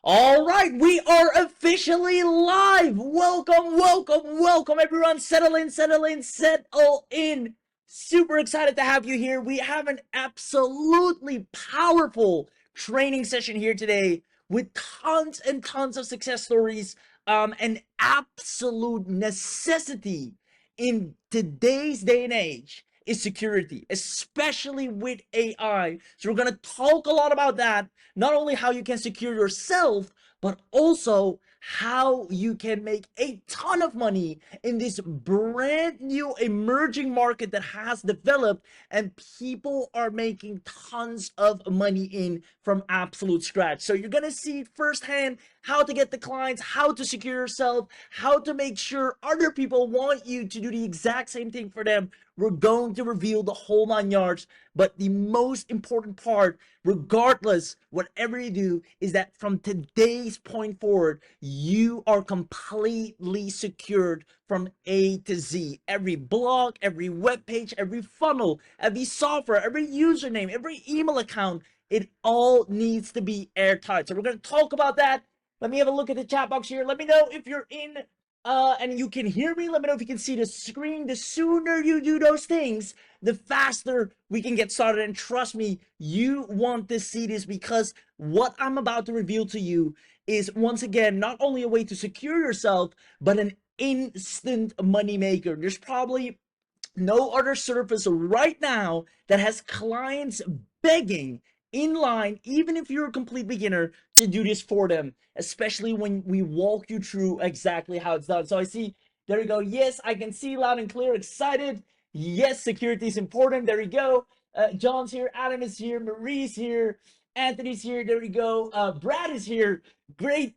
All right, we are officially live. Welcome, welcome, welcome, everyone. Settle in, settle in, settle in. Super excited to have you here. We have an absolutely powerful training session here today with tons and tons of success stories. An absolute necessity in today's day and age is security, especially with AI. So we're going to talk a lot about that. Not only how you can secure yourself, but also how you can make a ton of money in this brand new emerging market that has developed and people are making tons of money in from absolute scratch. So you're going to see firsthand how to get the clients, how to secure yourself, how to make sure other people want you to do the exact same thing for them. We're going to reveal the whole 9 yards, but the most important part, regardless whatever you do, is that from today's point forward you are completely secured from A to Z. Every blog, every web page, every funnel, every software, every username, every email account, it all needs to be airtight. So we're going to talk about that. Let me have a look at the chat box here. Let me know if you're in and you can hear me. Let me know if you can see the screen. The sooner you do those things, the faster we can get started. And trust me, you want to see this, because what I'm about to reveal to you is, once again, not only a way to secure yourself, but an instant money maker. There's probably no other service right now that has clients begging in line, even if you're a complete beginner, to do this for them, especially when we walk you through exactly how it's done. So I see, there you go. Yes, I can see loud and clear, excited. Yes, security is important. There you go. John's here, Adam is here, Marie's here, Anthony's here. There you go. Brad is here. Great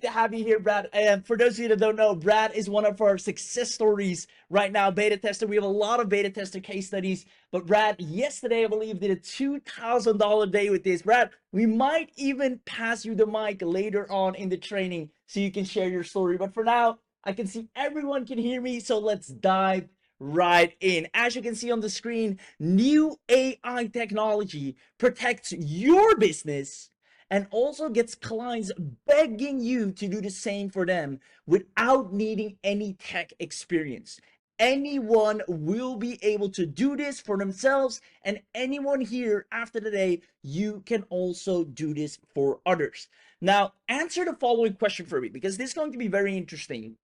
to have you here, Brad. And for those of you that don't know, Brad is one of our success stories right now, beta tester. We have a lot of beta tester case studies, but Brad, yesterday, I believe, did a $2,000 day with this. Brad, we might even pass you the mic later on in the training so you can share your story. But for now, I can see everyone can hear me, so let's dive right in. As you can see on the screen, new AI technology protects your business and also gets clients begging you to do the same for them without needing any tech experience. Anyone will be able to do this for themselves, and anyone here after today, you can also do this for others. Now, answer the following question for me, because this is going to be very interesting,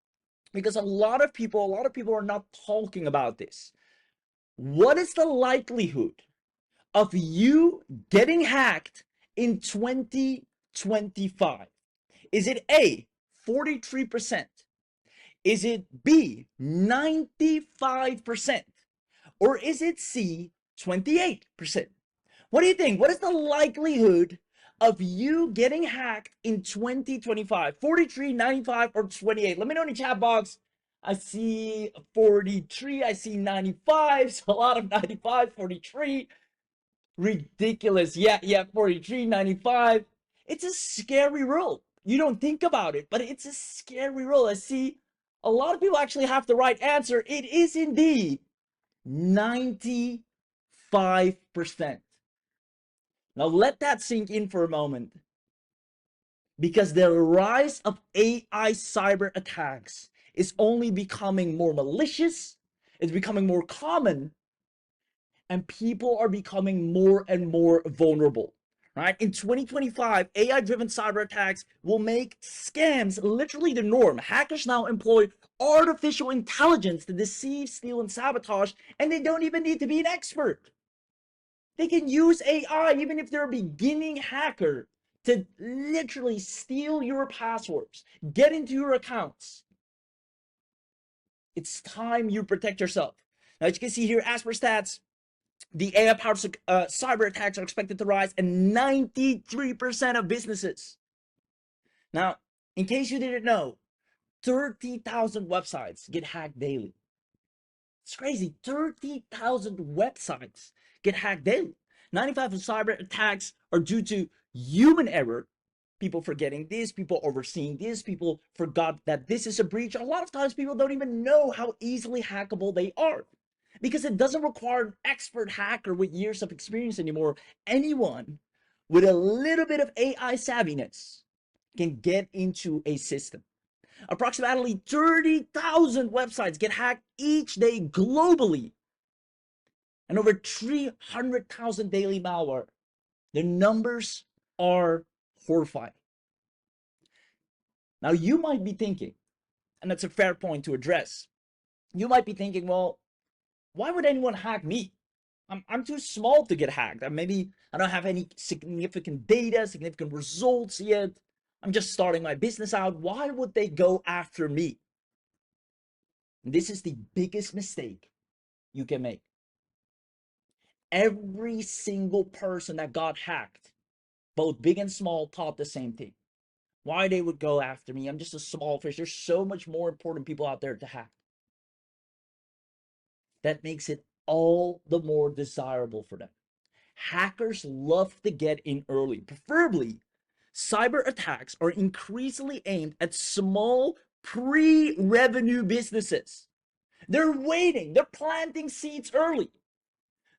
because a lot of people are not talking about this. What is the likelihood of you getting hacked in 2025? Is it A, 43%? Is it B, 95%? Or is it C, 28%? What do you think? What is the likelihood of you getting hacked in 2025? 43, 95, or 28? Let me know in the chat box. I see 43, I see 95, so a lot of 95, 43. Ridiculous. Yeah, 43, 95. It's a scary rule. You don't think about it, but it's a scary rule. I see a lot of people actually have the right answer. It is indeed 95%. Now let that sink in for a moment, because the rise of AI cyber attacks is only becoming more malicious, it's becoming more common, and people are becoming more and more vulnerable. Right? In 2025, AI-driven cyber attacks will make scams literally the norm. Hackers now employ artificial intelligence to deceive, steal, and sabotage, and they don't even need to be an expert. They can use AI, even if they're a beginning hacker, to literally steal your passwords, get into your accounts. It's time you protect yourself. Now, as you can see here, as per stats, the AI-powered cyber attacks are expected to rise in 93% of businesses. Now, in case you didn't know, 30,000 websites get hacked daily. It's crazy. 30,000 websites get hacked daily. 95% of cyber attacks are due to human error. People forgetting this, people overseeing this, people forgot that this is a breach. A lot of times people don't even know how easily hackable they are, because it doesn't require an expert hacker with years of experience anymore. Anyone with a little bit of AI savviness can get into a system. Approximately 30,000 websites get hacked each day globally, and over 300,000 daily malware. The numbers are horrifying. Now, you might be thinking, and that's a fair point to address, you might be thinking, well, why would anyone hack me? I'm too small to get hacked. Maybe I don't have any significant data, significant results yet. I'm just starting my business out. Why would they go after me? And this is the biggest mistake you can make. Every single person that got hacked, both big and small, thought the same thing. Why they would go after me? I'm just a small fish. There's so much more important people out there to hack. That makes it all the more desirable for them. Hackers love to get in early. Preferably, cyber attacks are increasingly aimed at small pre-revenue businesses. They're waiting, they're planting seeds early.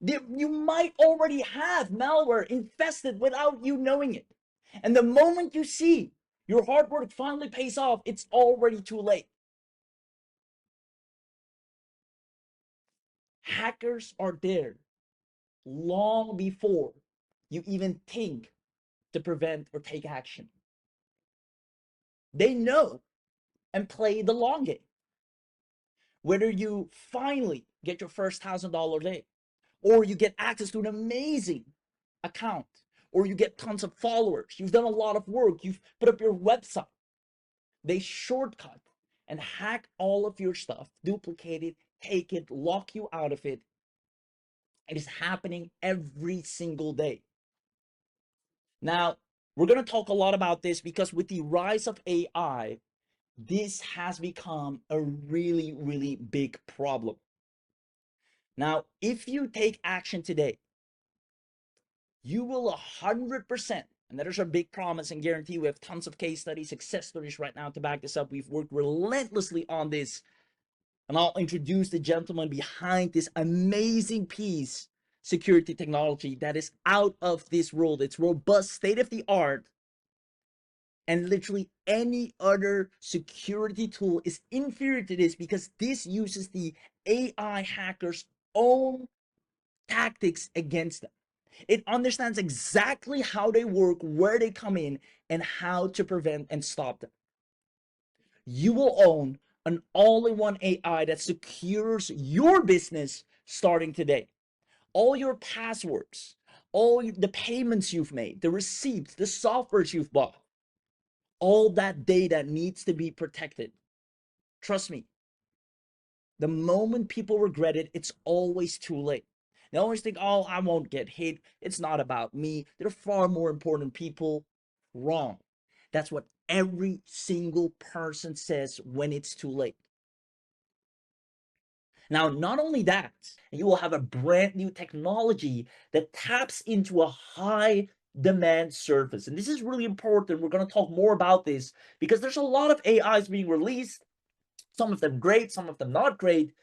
You might already have malware infested without you knowing it. And the moment you see your hard work finally pays off, it's already too late. Hackers are there long before you even think to prevent or take action. They know and play the long game. Whether you finally get your first $1,000 day, or you get access to an amazing account, or you get tons of followers, you've done a lot of work, you've put up your website, they shortcut and hack all of your stuff, duplicate it, take it, lock you out of it. It is happening every single day. Now, we're going to talk a lot about this because with the rise of AI, this has become a really, really big problem. Now, if you take action today, you will 100%, and that is our big promise and guarantee. We have tons of case studies, success stories right now to back this up. We've worked relentlessly on this, and I'll introduce the gentleman behind this amazing piece, security technology that is out of this world. It's robust, state of the art, and literally any other security tool is inferior to this because this uses the AI hackers' own tactics against them. It understands exactly how they work, where they come in, and how to prevent and stop them. You will own an all-in-one AI that secures your business starting today. All your passwords, all the payments you've made, the receipts, the softwares you've bought, all that data needs to be protected. Trust me, the moment people regret it, it's always too late. They always think, oh, I won't get hit. It's not about me. There are far more important people. Wrong. That's what every single person says when it's too late. Now, not only that, you will have a brand new technology that taps into a high demand surface. And this is really important. We're going to talk more about this because there's a lot of AIs being released, some of them great, some of them not great.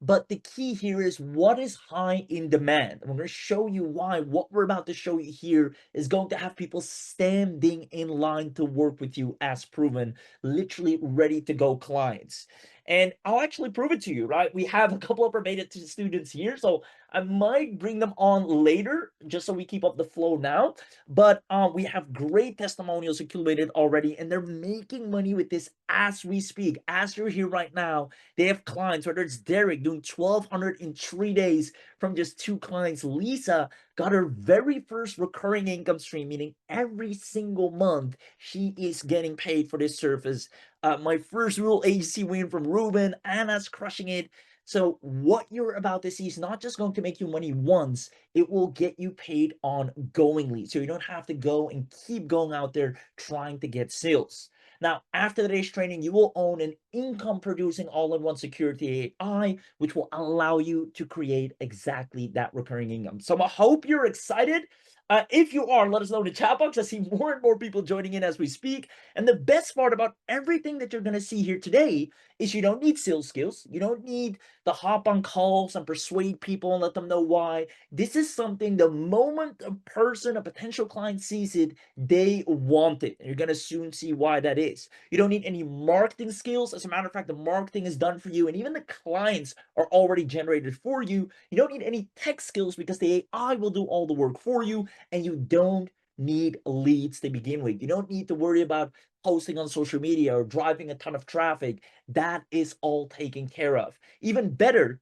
But the key here is what is high in demand. And we're going to show you why. What we're about to show you here is going to have people standing in line to work with you as proven, literally ready to go clients. And I'll actually prove it to you, right? We have a couple of our beta students here, so I might bring them on later just so we keep up the flow now. But we have great testimonials accumulated already, and they're making money with this as we speak. As you're here right now, they have clients, whether it's Derek doing 1,200 in 3 days from just 2 clients. Lisa got her very first recurring income stream, meaning every single month she is getting paid for this service. My first real agency win from Ruben. Anna's crushing it. So what you're about to see is not just going to make you money once, it will get you paid ongoingly. So you don't have to go and keep going out there trying to get sales. Now, after today's training, you will own an income-producing all-in-one security AI, which will allow you to create exactly that recurring income. So I hope you're excited. If you are, let us know in the chat box. I see more and more people joining in as we speak. And the best part about everything that you're going to see here today is you don't need sales skills. You don't need to hop on calls and persuade people and let them know why. This is something the moment a person, a potential client sees it, they want it. And you're going to soon see why that is. You don't need any marketing skills. As a matter of fact, the marketing is done for you, and even the clients are already generated for you. You don't need any tech skills because the AI will do all the work for you, and you don't need leads to begin with. You don't need to worry about posting on social media or driving a ton of traffic. That is all taken care of. Even better,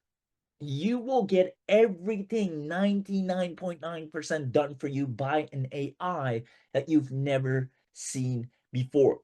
you will get everything 99.9% done for you by an AI that you've never seen before.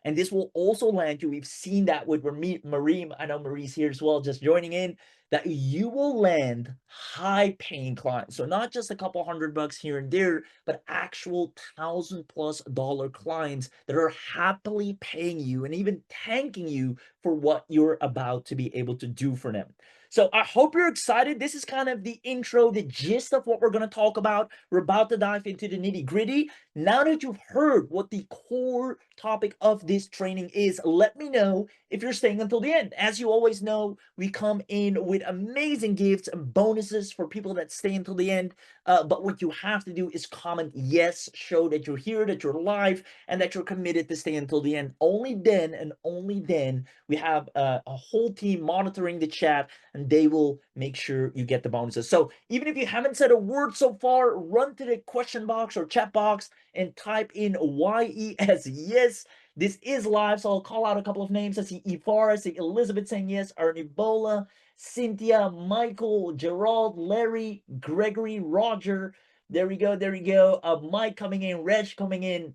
And this will also land you. We've seen that with Marie. I know Marie's here as well, just joining in. That you will land high-paying clients. So not just a couple $100 here and there, but actual $1,000+ clients that are happily paying you and even thanking you for what you're about to be able to do for them. So I hope you're excited. This is kind of the intro, the gist of what we're going to talk about. We're about to dive into the nitty-gritty. Now that you've heard what the core topic of this training is, let me know if you're staying until the end. As you always know, we come in with amazing gifts and bonuses for people that stay until the end. But what you have to do is comment yes, show that you're here, that you're live, and that you're committed to stay until the end. Only then and only then we have a whole team monitoring the chat, and they will make sure you get the bonuses. So even if you haven't said a word so far, run to the question box or chat box and type in YES. Yes, this is live, so I'll call out a couple of names. I see Ifar, I see Elizabeth saying yes, Ebola, Cynthia, Michael, Gerald, Larry, Gregory, Roger. There we go, there we go. Mike coming in, Reg coming in,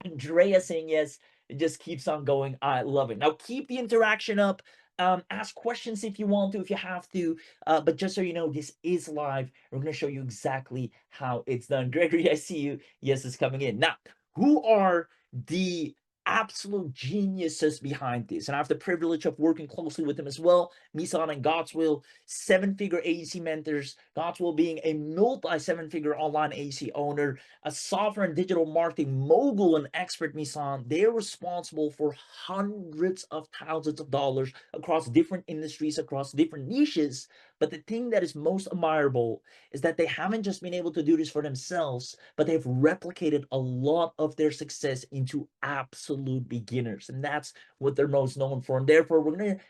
Andrea saying yes. It just keeps on going. I love it. Now keep the interaction up. Ask questions if you want to, if you have to. But just so you know, this is live. We're going to show you exactly how it's done. Gregory, I see you. Yes, it's coming in. Now, who are the absolute geniuses behind this? And I have the privilege of working closely with them as well. Misan and Godswill, 7-figure AEC mentors. Godswill being a multi-7-figure online AEC owner, a software and digital marketing mogul and expert. Misan, they're responsible for hundreds of thousands of dollars across different industries, across different niches. But the thing that is most admirable is that they haven't just been able to do this for themselves, but they've replicated a lot of their success into absolute beginners. And that's what they're most known for. And therefore, we're going to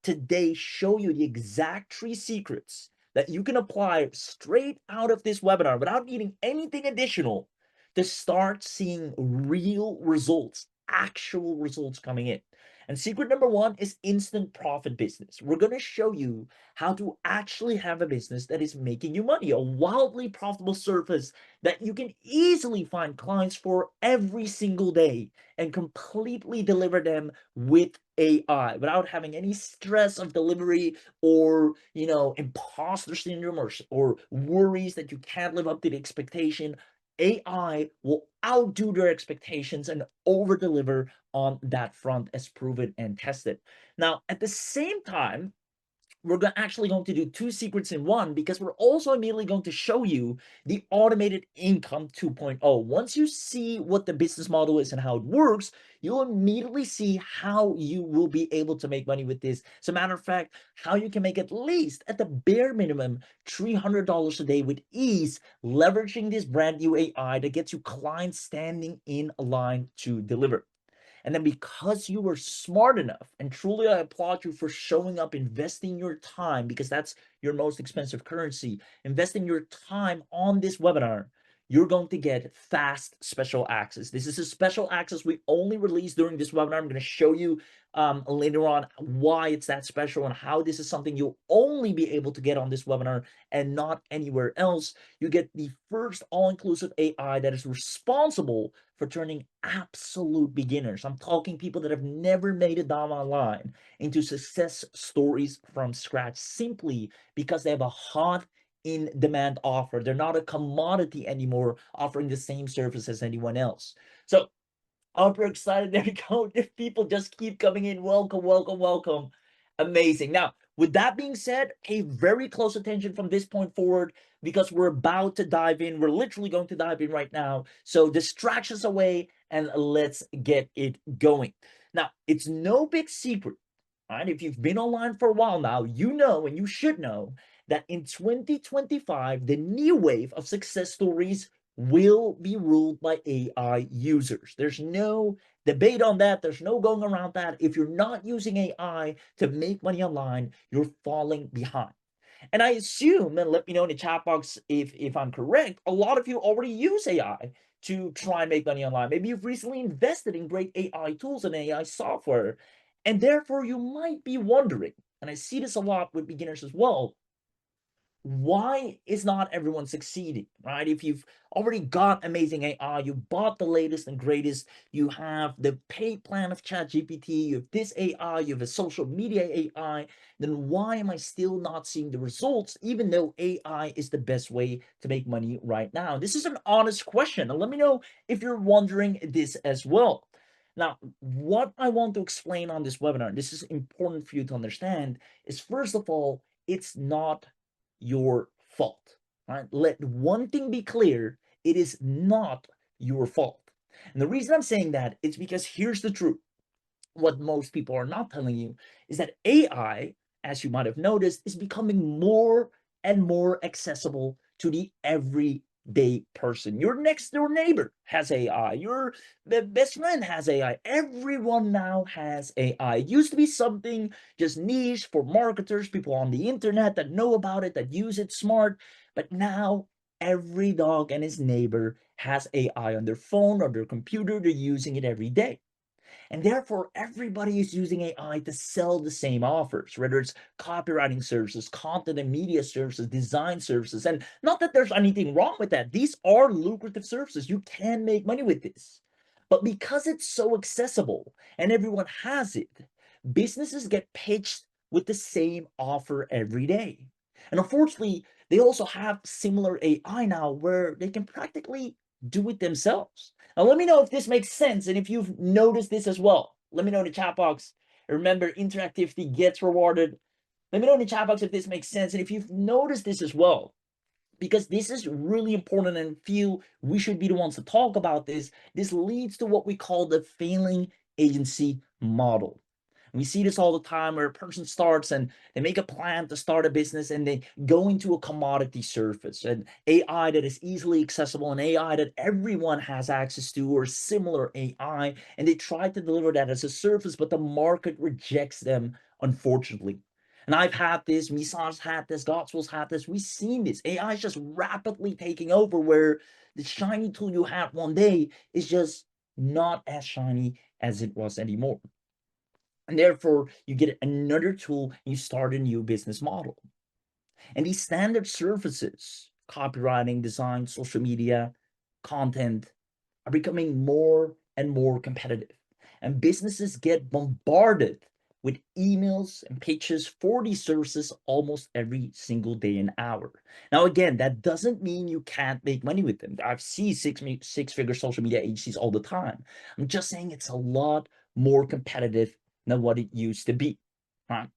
today show you the exact 3 secrets that you can apply straight out of this webinar without needing anything additional to start seeing real results, actual results coming in. And secret number 1 is instant profit business. We're going to show you how to actually have a business that is making you money, a wildly profitable service that you can easily find clients for every single day and completely deliver them with AI without having any stress of delivery or, imposter syndrome or worries that you can't live up to the expectation. AI will outdo their expectations and over deliver on that front, as proven and tested. Now, at the same time, we're actually going to do 2 secrets in one, because we're also immediately going to show you the automated income 2.0. Once you see what the business model is and how it works, you'll immediately see how you will be able to make money with this. As a matter of fact, how you can make at least, at the bare minimum, $300 a day with ease, leveraging this brand new AI that gets you clients standing in line to deliver. And then because you were smart enough, and truly I applaud you for showing up, investing your time, because that's your most expensive currency, investing your time on this webinar, you're going to get fast special access. This is a special access we only release during this webinar. I'm going to show you later on why it's that special and how this is something you'll only be able to get on this webinar and not anywhere else. You get the first all-inclusive AI that is responsible for turning absolute beginners, I'm talking people that have never made a dime online, into success stories from scratch, simply because they have a hot, in demand offer. They're not a commodity anymore, offering the same service as anyone else. So I'm very excited. There we go. If people just keep coming in, welcome, welcome, welcome. Amazing. Now, With that being said, pay very close attention from this point forward because we're about to dive in. We're literally going to dive in right now. So distractions away and let's get it going. Now, it's no big secret, right? If you've been online for a while now, you know and you should know that in 2025, the new wave of success stories will be ruled by AI users. There's no debate on that. There's no going around that. If you're not using AI to make money online, you're falling behind. And I assume, and let me know in the chat box if I'm correct, a lot of you already use AI to try and make money online. Maybe you've recently invested in great AI tools and AI software, and therefore you might be wondering, and I see this a lot with beginners as well, why is not everyone succeeding, right? If you've already got amazing AI, you bought the latest and greatest, you have the paid plan of ChatGPT, you have this AI, you have a social media AI, then why am I still not seeing the results, even though AI is the best way to make money right now? This is an honest question, and let me know if you're wondering this as well. Now, what I want to explain on this webinar, this is important for you to understand, is first of all, it's not your fault, right? Let one thing be clear, it is not your fault. And the reason I'm saying that is because here's the truth. What most people are not telling you is that AI, as you might have noticed, is becoming more and more accessible to the everyday person. Your next door neighbor has AI. Your best friend has AI. Everyone now has AI. It used to be something just niche for marketers, people on the internet that know about it, that use it smart. But now every dog and his neighbor has AI on their phone or their computer. They're using it every day. And therefore, everybody is using AI to sell the same offers, whether it's copywriting services, content and media services, design services. And not that there's anything wrong with that. These are lucrative services. You can make money with this. But because it's so accessible and everyone has it, businesses get pitched with the same offer every day. And unfortunately, they also have similar AI now where they can practically do it themselves. Now, let me know if this makes sense and if you've noticed this as well. Let me know in the chat box. Remember, interactivity gets rewarded. Let me know in the chat box if this makes sense and if you've noticed this as well, because this is really important and feel we should be the ones to talk about this. This leads to what we call the failing agency model. We see this all the time where a person starts and they make a plan to start a business and they go into a commodity surface, an AI that is easily accessible, an AI that everyone has access to, or similar AI, and they try to deliver that as a service, but the market rejects them, unfortunately. And I've had this, Misan's had this, Godswill's had this. We've seen this. AI is just rapidly taking over where the shiny tool you had one day is just not as shiny as it was anymore. And therefore, you get another tool and you start a new business model. And these standard services, copywriting, design, social media, content, are becoming more and more competitive. And businesses get bombarded with emails and pitches for these services almost every single day and hour. Now, again, that doesn't mean you can't make money with them. I've seen six-figure social media agencies all the time. I'm just saying it's a lot more competitive than what it used to be, right?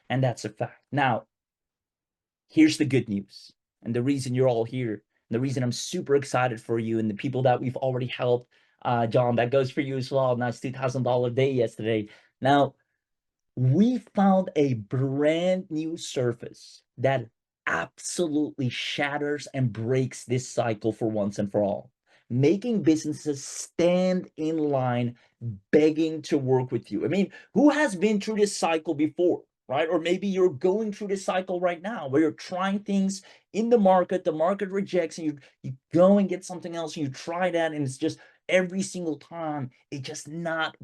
And that's a fact. Now, here's the good news, and the reason you're all here, the reason I'm super excited for you and the people that we've already helped. John, that goes for you as well. Nice $2,000 day yesterday. Now, we found a brand new surface that absolutely shatters and breaks this cycle for once and for all, making businesses stand in line begging to work with you. I mean, who has been through this cycle before, right? Or maybe you're going through this cycle right now where you're trying things in the market rejects, and you go and get something else, and you try that, and it's just every single time it's not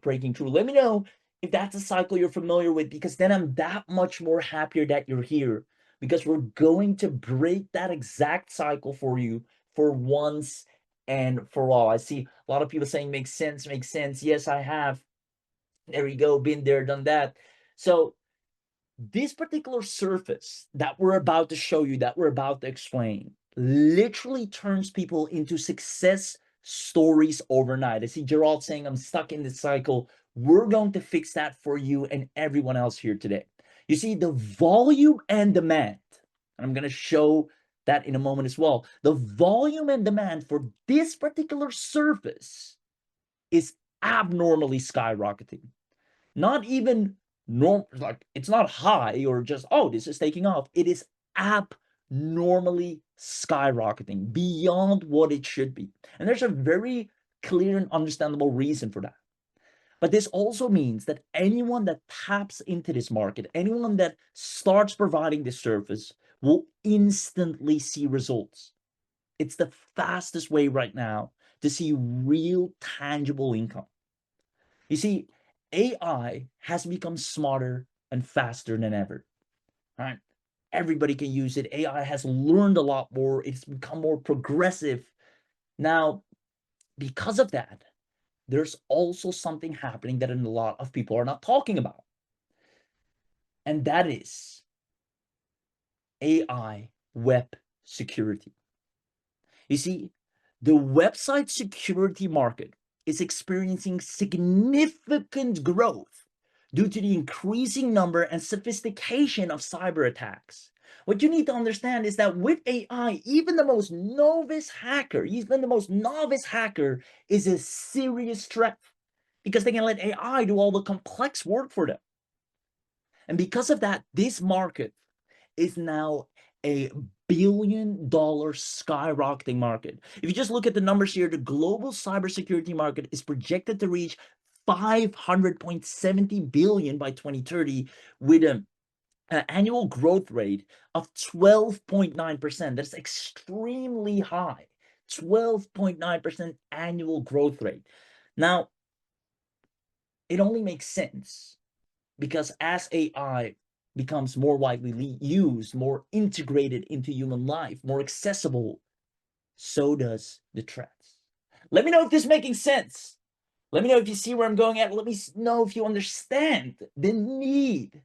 breaking through. Let me know if that's a cycle you're familiar with, because then I'm that much more happier that you're here, because we're going to break that exact cycle for you for once and for all. I see a lot of people saying makes sense, makes sense. Yes, I have. There you go, been there, done that. So this particular surface that we're about to show you, that we're about to explain, literally turns people into success stories overnight. I see Gerald saying, I'm stuck in this cycle. We're going to fix that for you and everyone else here today. You see, the volume and demand, and I'm going to show that in a moment as well. The volume and demand for this particular service is abnormally skyrocketing. Not even normal, like it's not high or just, oh, this is taking off. It is abnormally skyrocketing beyond what it should be. And there's a very clear and understandable reason for that. But this also means that anyone that taps into this market, anyone that starts providing this service, will instantly see results. It's the fastest way right now to see real tangible income. You see, AI has become smarter and faster than ever. Right? Everybody can use it. AI has learned a lot more. It's become more progressive. Now, because of that, there's also something happening that a lot of people are not talking about. And that is AI web security. You see, the website security market is experiencing significant growth due to the increasing number and sophistication of cyber attacks. What you need to understand is that with AI, even the most novice hacker is a serious threat because they can let AI do all the complex work for them. And because of that, this market is now a $1 billion skyrocketing market. If you just look at the numbers here, the global cybersecurity market is projected to reach 500.70 billion by 2030 with an annual growth rate of 12.9%. That's extremely high. 12.9% annual growth rate. Now, it only makes sense because as AI becomes more widely used, more integrated into human life, more accessible, so does the threats. Let me know if this is making sense. Let me know if you see where I'm going at. Let me know if you understand the need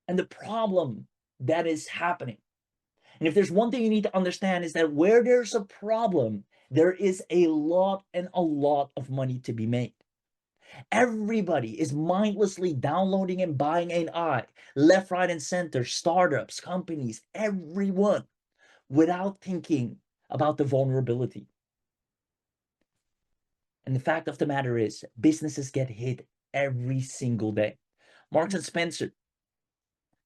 and the problem that is happening. And if there's one thing you need to understand is that where there's a problem, there is a lot of money to be made. Everybody is mindlessly downloading and buying AI, left, right, and center, startups, companies, everyone, without thinking about the vulnerability. And the fact of the matter is, businesses get hit every single day. Marks and Spencer,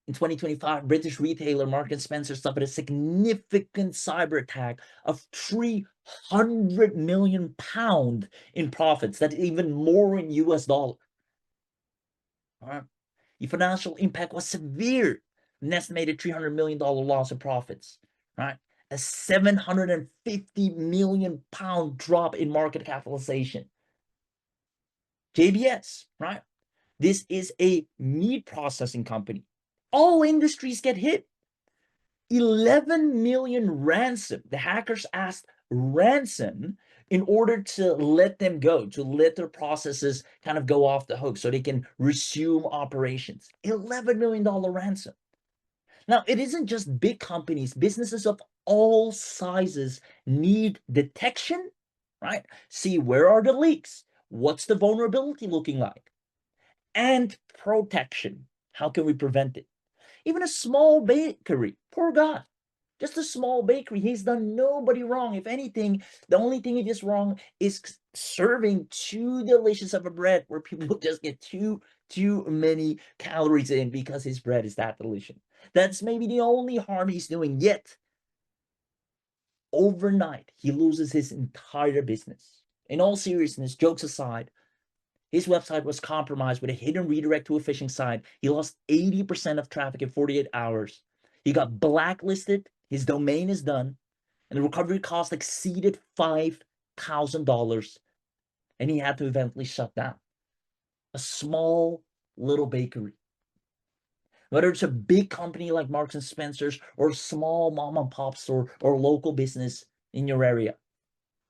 in 2025, British retailer Marks and Spencer suffered a significant cyber attack of 300 million pounds in profits. That's even more in US dollars. The financial impact was severe, an estimated $300 million loss of profits, right? A 750 million pound drop in market capitalization. JBS, right? This is a meat processing company. All industries get hit. 11 million ransom. The hackers asked ransom in order to let them go, to let their processes kind of go off the hook so they can resume operations. $11 million ransom. Now, it isn't just big companies, businesses of all sizes need detection, right? See, where are the leaks? What's the vulnerability looking like? And protection. How can we prevent it? Even a small bakery, poor guy, just a small bakery. He's done nobody wrong. If anything, the only thing he does wrong is serving too delicious of a bread where people just get too many calories in because his bread is that delicious. That's maybe the only harm he's doing. Yet, overnight, he loses his entire business. In all seriousness, jokes aside, his website was compromised with a hidden redirect to a phishing site. He lost 80% of traffic in 48 hours. He got blacklisted. His domain is done. And the recovery cost exceeded $5,000. And he had to eventually shut down. A small little bakery. Whether it's a big company like Marks and Spencer's or a small mom and pop store or local business in your area,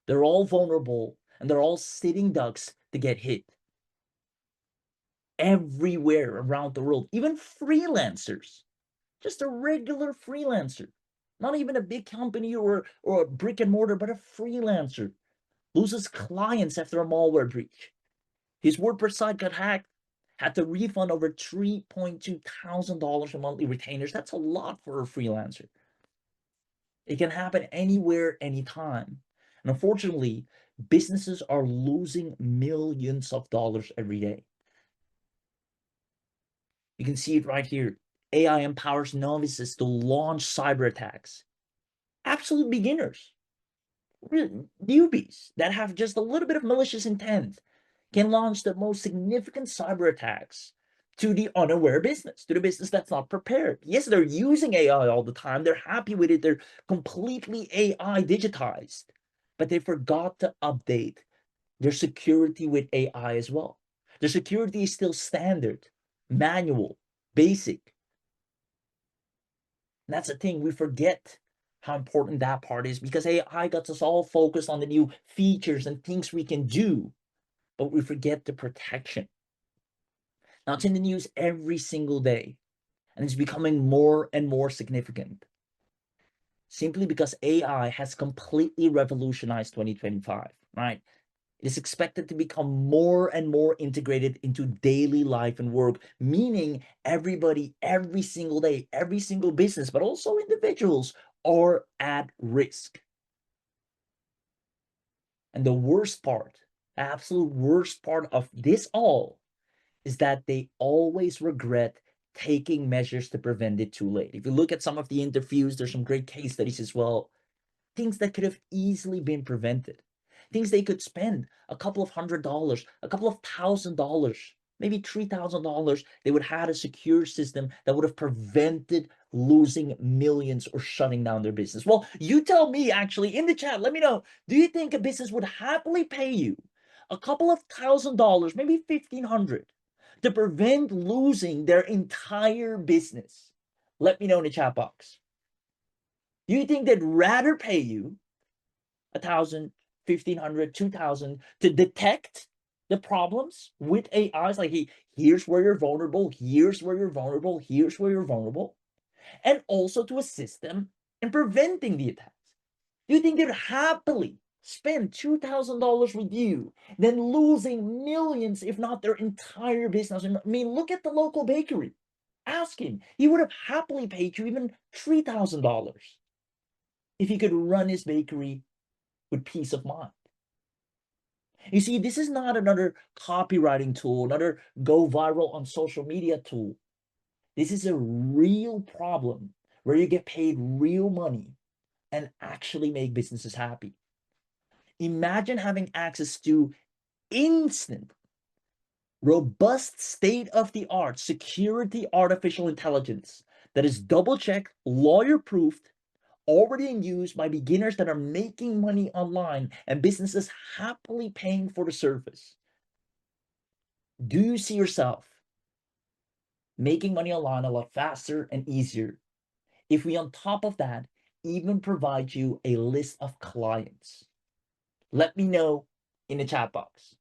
they're all vulnerable and they're all sitting ducks to get hit. Everywhere around the world, even freelancers, just a regular freelancer, not even a big company or a brick and mortar, but a freelancer loses clients after a malware breach. His WordPress site got hacked, had to refund over $3,200 in monthly retainers. That's a lot for a freelancer. It can happen anywhere, anytime. And unfortunately, businesses are losing millions of dollars every day. You can see it right here. AI empowers novices to launch cyber attacks. Absolute beginners, newbies that have just a little bit of malicious intent can launch the most significant cyber attacks to the unaware business, to the business that's not prepared. Yes, they're using AI all the time. They're happy with it. They're completely AI digitized, but they forgot to update their security with AI as well. Their security is still standard, manual, basic. And that's the thing, we forget how important that part is because AI got us all focused on the new features and things we can do, but we forget the protection. Now, it's in the news every single day, and it's becoming more and more significant simply because AI has completely revolutionized 2025, right? It is expected to become more and more integrated into daily life and work, meaning everybody, every single day, every single business, but also individuals are at risk. And the worst part, absolute worst part of this all is that they always regret taking measures to prevent it too late. If you look at some of the interviews, there's some great case studies as well. Things that could have easily been prevented. Things they could spend a couple of $100, a couple of $1,000, maybe $3,000. They would have had a secure system that would have prevented losing millions or shutting down their business. Well, you tell me actually in the chat, let me know. Do you think a business would happily pay you a couple of $1,000, maybe 1,500, to prevent losing their entire business? Let me know in the chat box. Do you think they'd rather pay you 1,000, 1,500, 2,000 to detect the problems with AIs? Like, hey, here's where you're vulnerable, here's where you're vulnerable, here's where you're vulnerable, and also to assist them in preventing the attacks. Do you think they'd happily spend $2,000 with you than losing millions, if not their entire business? I mean, look at the local bakery. Ask him. He would have happily paid you even $3,000 if he could run his bakery with peace of mind. You see, this is not another copywriting tool, another go viral on social media tool. This is a real problem where you get paid real money and actually make businesses happy. Imagine having access to instant, robust, state-of-the-art security artificial intelligence that is double-checked, lawyer-proofed, already in use by beginners that are making money online and businesses happily paying for the service. Do you see yourself making money online a lot faster and easier if we, on top of that, even provide you a list of clients? Let me know in the chat box.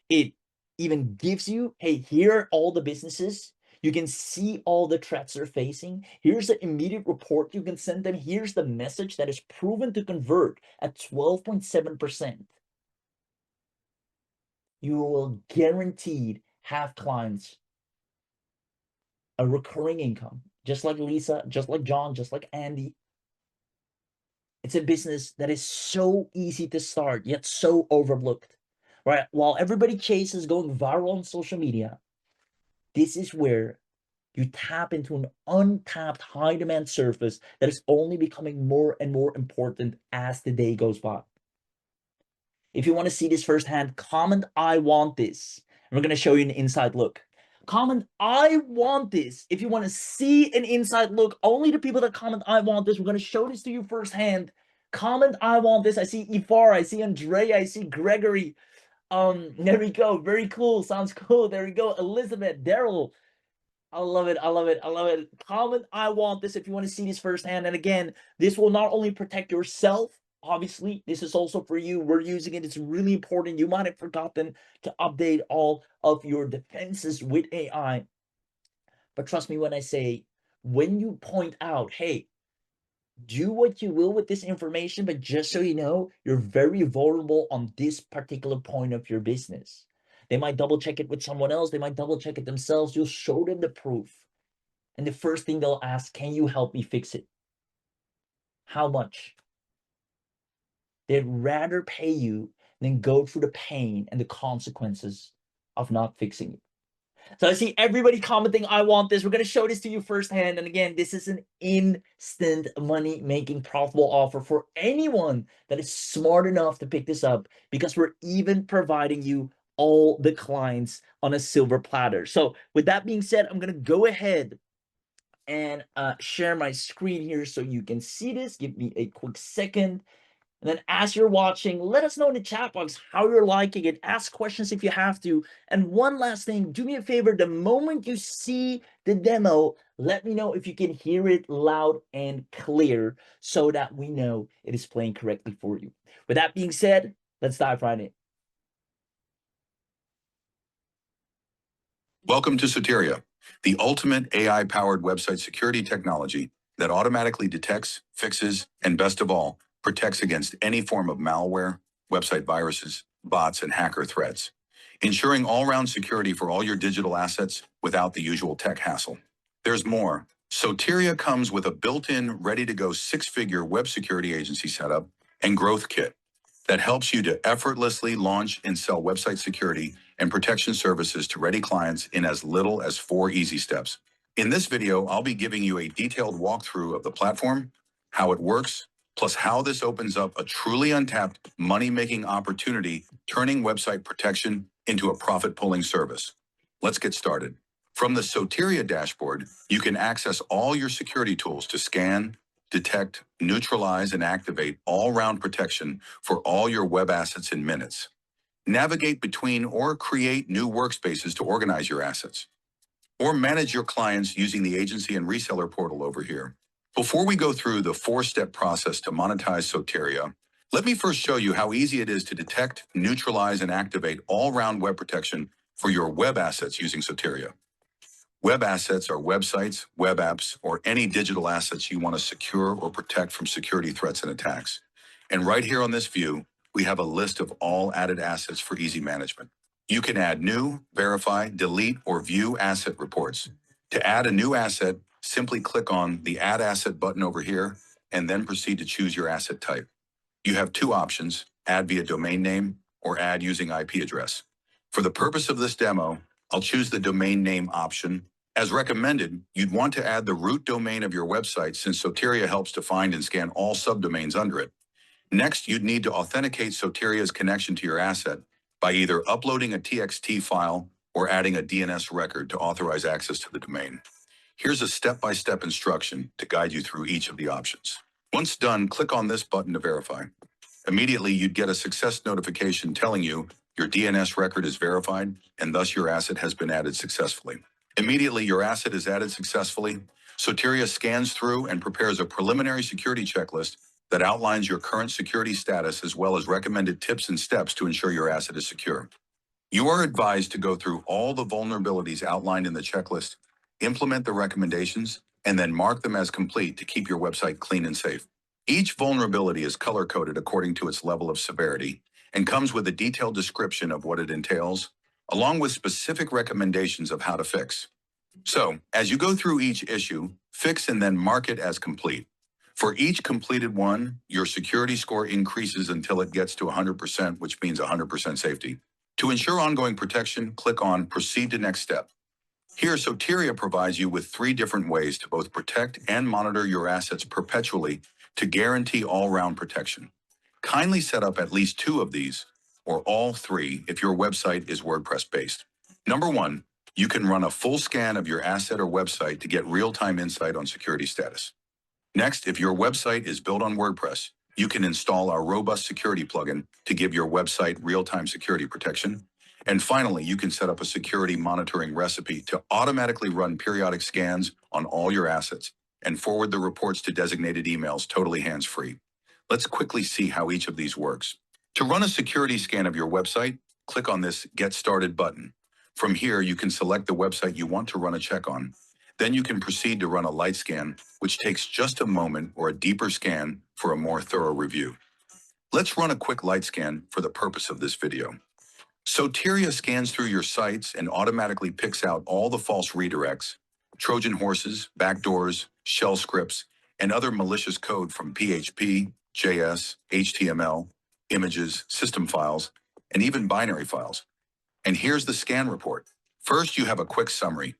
It even gives you, hey, here are all the businesses. You can see all the threats they're facing. Here's the immediate report you can send them. Here's the message that is proven to convert at 12.7%. You will guaranteed have clients, a recurring income, just like Lisa, just like John, just like Andy. It's a business that is so easy to start, yet so overlooked, right? While everybody chases going viral on social media, this is where you tap into an untapped high demand surface that is only becoming more and more important as the day goes by. If you want to see this firsthand, comment "I want this." And we're going to show you an inside look. Comment "I want this" if you want to see an inside look. Only the people that comment "I want this," we're going to show this to you firsthand. Comment "I want this." I see Ifar, I see Andrea, I see Gregory. There we go. Very cool. Sounds cool. There we go. Elizabeth, Daryl. I love it. I love it. I love it. Comment "I want this" if you want to see this firsthand. And again, this will not only protect yourself, obviously, this is also for you. We're using it. It's really important. You might have forgotten to update all of your defenses with AI. But trust me when I say, when you point out, hey, do what you will with this information, but just so you know, you're very vulnerable on this particular point of your business. They might double check it with someone else. They might double check it themselves. You'll show them the proof. And the first thing they'll ask, can you help me fix it? How much? They'd rather pay you than go through the pain and the consequences of not fixing it. So I see everybody commenting, I want this. We're going to show this to you firsthand. And again, this is an instant money-making profitable offer for anyone that is smart enough to pick this up, because we're even providing you all the clients on a silver platter. So with that being said, I'm going to go ahead and share my screen here so you can see this. Give me a quick second. And then as you're watching, let us know in the chat box how you're liking it. Ask questions if you have to. And one last thing, do me a favor. The moment you see the demo, let me know if you can hear it loud and clear so that we know it is playing correctly for you. With that being said, let's dive right in. Welcome to Soteria, the ultimate AI-powered website security technology that automatically detects, fixes, and best of all, protects against any form of malware, website viruses, bots, and hacker threats, ensuring all-round security for all your digital assets without the usual tech hassle. There's more. Soteria comes with a built-in, ready-to-go six-figure web security agency setup and growth kit that helps you to effortlessly launch and sell website security and protection services to ready clients in as little as 4 easy steps. In this video, I'll be giving you a detailed walkthrough of the platform, how it works, plus how this opens up a truly untapped money-making opportunity, turning website protection into a profit-pulling service. Let's get started. From the Soteria dashboard, you can access all your security tools to scan, detect, neutralize, and activate all-round protection for all your web assets in minutes. Navigate between or create new workspaces to organize your assets, or manage your clients using the agency and reseller portal over here. Before we go through the 4-step process to monetize Soteria, let me first show you how easy it is to detect, neutralize, and activate all-round web protection for your web assets using Soteria. Web assets are websites, web apps, or any digital assets you want to secure or protect from security threats and attacks. And right here on this view, we have a list of all added assets for easy management. You can add new, verify, delete, or view asset reports. To add a new asset, simply click on the Add Asset button over here, and then proceed to choose your asset type. You have 2 options, add via domain name or add using IP address. For the purpose of this demo, I'll choose the domain name option. As recommended, you'd want to add the root domain of your website since Soteria helps to find and scan all subdomains under it. Next, you'd need to authenticate Soteria's connection to your asset by either uploading a TXT file or adding a DNS record to authorize access to the domain. Here's a step-by-step instruction to guide you through each of the options. Once done, click on this button to verify. Immediately, you'd get a success notification telling you your DNS record is verified and thus your asset has been added successfully. Immediately, your asset is added successfully. Soteria scans through and prepares a preliminary security checklist that outlines your current security status as well as recommended tips and steps to ensure your asset is secure. You are advised to go through all the vulnerabilities outlined in the checklist, implement the recommendations, and then mark them as complete to keep your website clean and safe. Each vulnerability is color-coded according to its level of severity and comes with a detailed description of what it entails, along with specific recommendations of how to fix. So, as you go through each issue, fix and then mark it as complete. For each completed one, your security score increases until it gets to 100%, which means 100% safety. To ensure ongoing protection, click on Proceed to Next Step. Here, Soteria provides you with 3 different ways to both protect and monitor your assets perpetually to guarantee all-round protection. Kindly set up at least 2 of these, or all 3 if your website is WordPress-based. Number 1, you can run a full scan of your asset or website to get real-time insight on security status. Next, if your website is built on WordPress, you can install our robust security plugin to give your website real-time security protection. And finally, you can set up a security monitoring recipe to automatically run periodic scans on all your assets and forward the reports to designated emails totally hands-free. Let's quickly see how each of these works. To run a security scan of your website, click on this Get Started button. From here, you can select the website you want to run a check on. Then you can proceed to run a light scan, which takes just a moment, or a deeper scan for a more thorough review. Let's run a quick light scan for the purpose of this video. Soteria scans through your sites and automatically picks out all the false redirects, Trojan horses, backdoors, shell scripts, and other malicious code from PHP, JS, HTML, images, system files, and even binary files. And here's the scan report. First, you have a quick summary,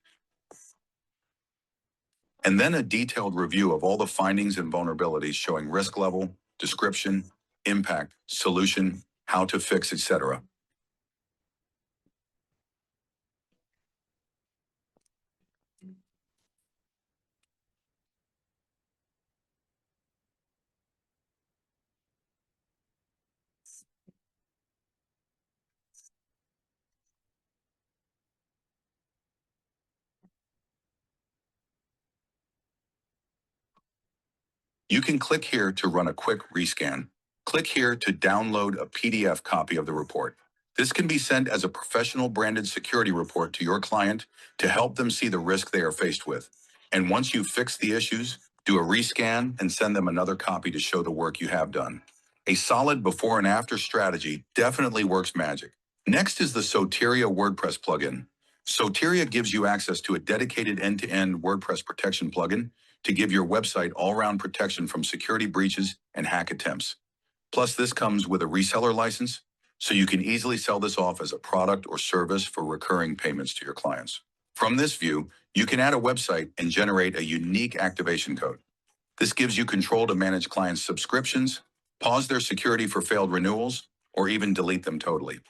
and then a detailed review of all the findings and vulnerabilities showing risk level, description, impact, solution, how to fix, etc. You can click here to run a quick rescan. Click here to download a PDF copy of the report. This can be sent as a professional branded security report to your client to help them see the risk they are faced with. And once you've fixed the issues, do a rescan and send them another copy to show the work you have done. A solid before and after strategy definitely works magic. Next is the Soteria WordPress plugin. Soteria gives you access to a dedicated end-to-end WordPress protection plugin to give your website all-round protection from security breaches and hack attempts. Plus, this comes with a reseller license, so you can easily sell this off as a product or service for recurring payments to your clients. From this view, you can add a website and generate a unique activation code. This gives you control to manage clients' subscriptions, pause their security for failed renewals, or even delete them totally.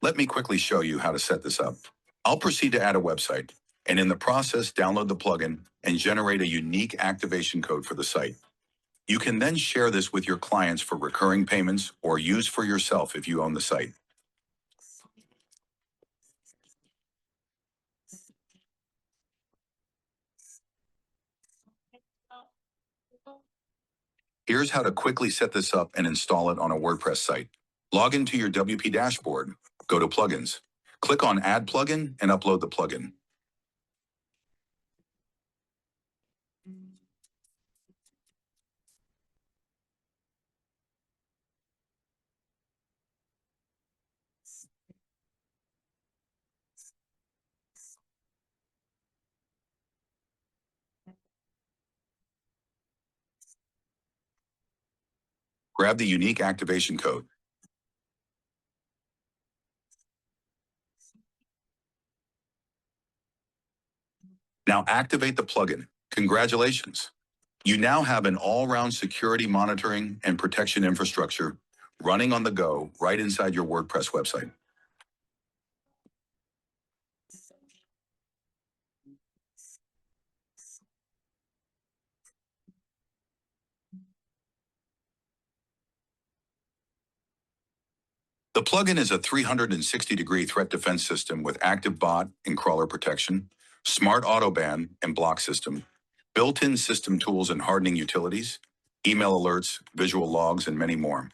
Let me quickly show you how to set this up. I'll proceed to add a website, and in the process, download the plugin and generate a unique activation code for the site. You can then share this with your clients for recurring payments or use for yourself if you own the site. Here's how to quickly set this up and install it on a WordPress site. Log into your WP dashboard, go to Plugins, click on Add Plugin and upload the plugin. Grab the unique activation code. Now activate the plugin. Congratulations! You now have an all-round security monitoring and protection infrastructure running on the go right inside your WordPress website. The plugin is a 360-degree threat defense system with active bot and crawler protection, smart auto ban and block system, built-in system tools and hardening utilities, email alerts, visual logs, and many more.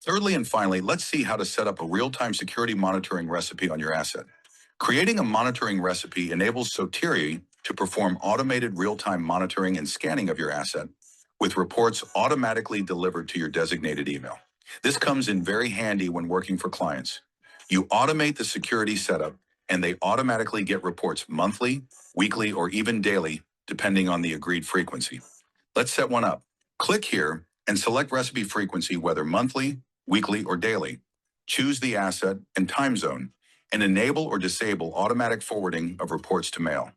Thirdly and finally, let's see how to set up a real-time security monitoring recipe on your asset. Creating a monitoring recipe enables Soteria to perform automated real-time monitoring and scanning of your asset, with reports automatically delivered to your designated email. This comes in very handy when working for clients. You automate the security setup, and they automatically get reports monthly, weekly, or even daily, depending on the agreed frequency. Let's set one up. Click here and select recipe frequency, whether monthly, weekly, or daily. Choose the asset and time zone, and enable or disable automatic forwarding of reports to mail.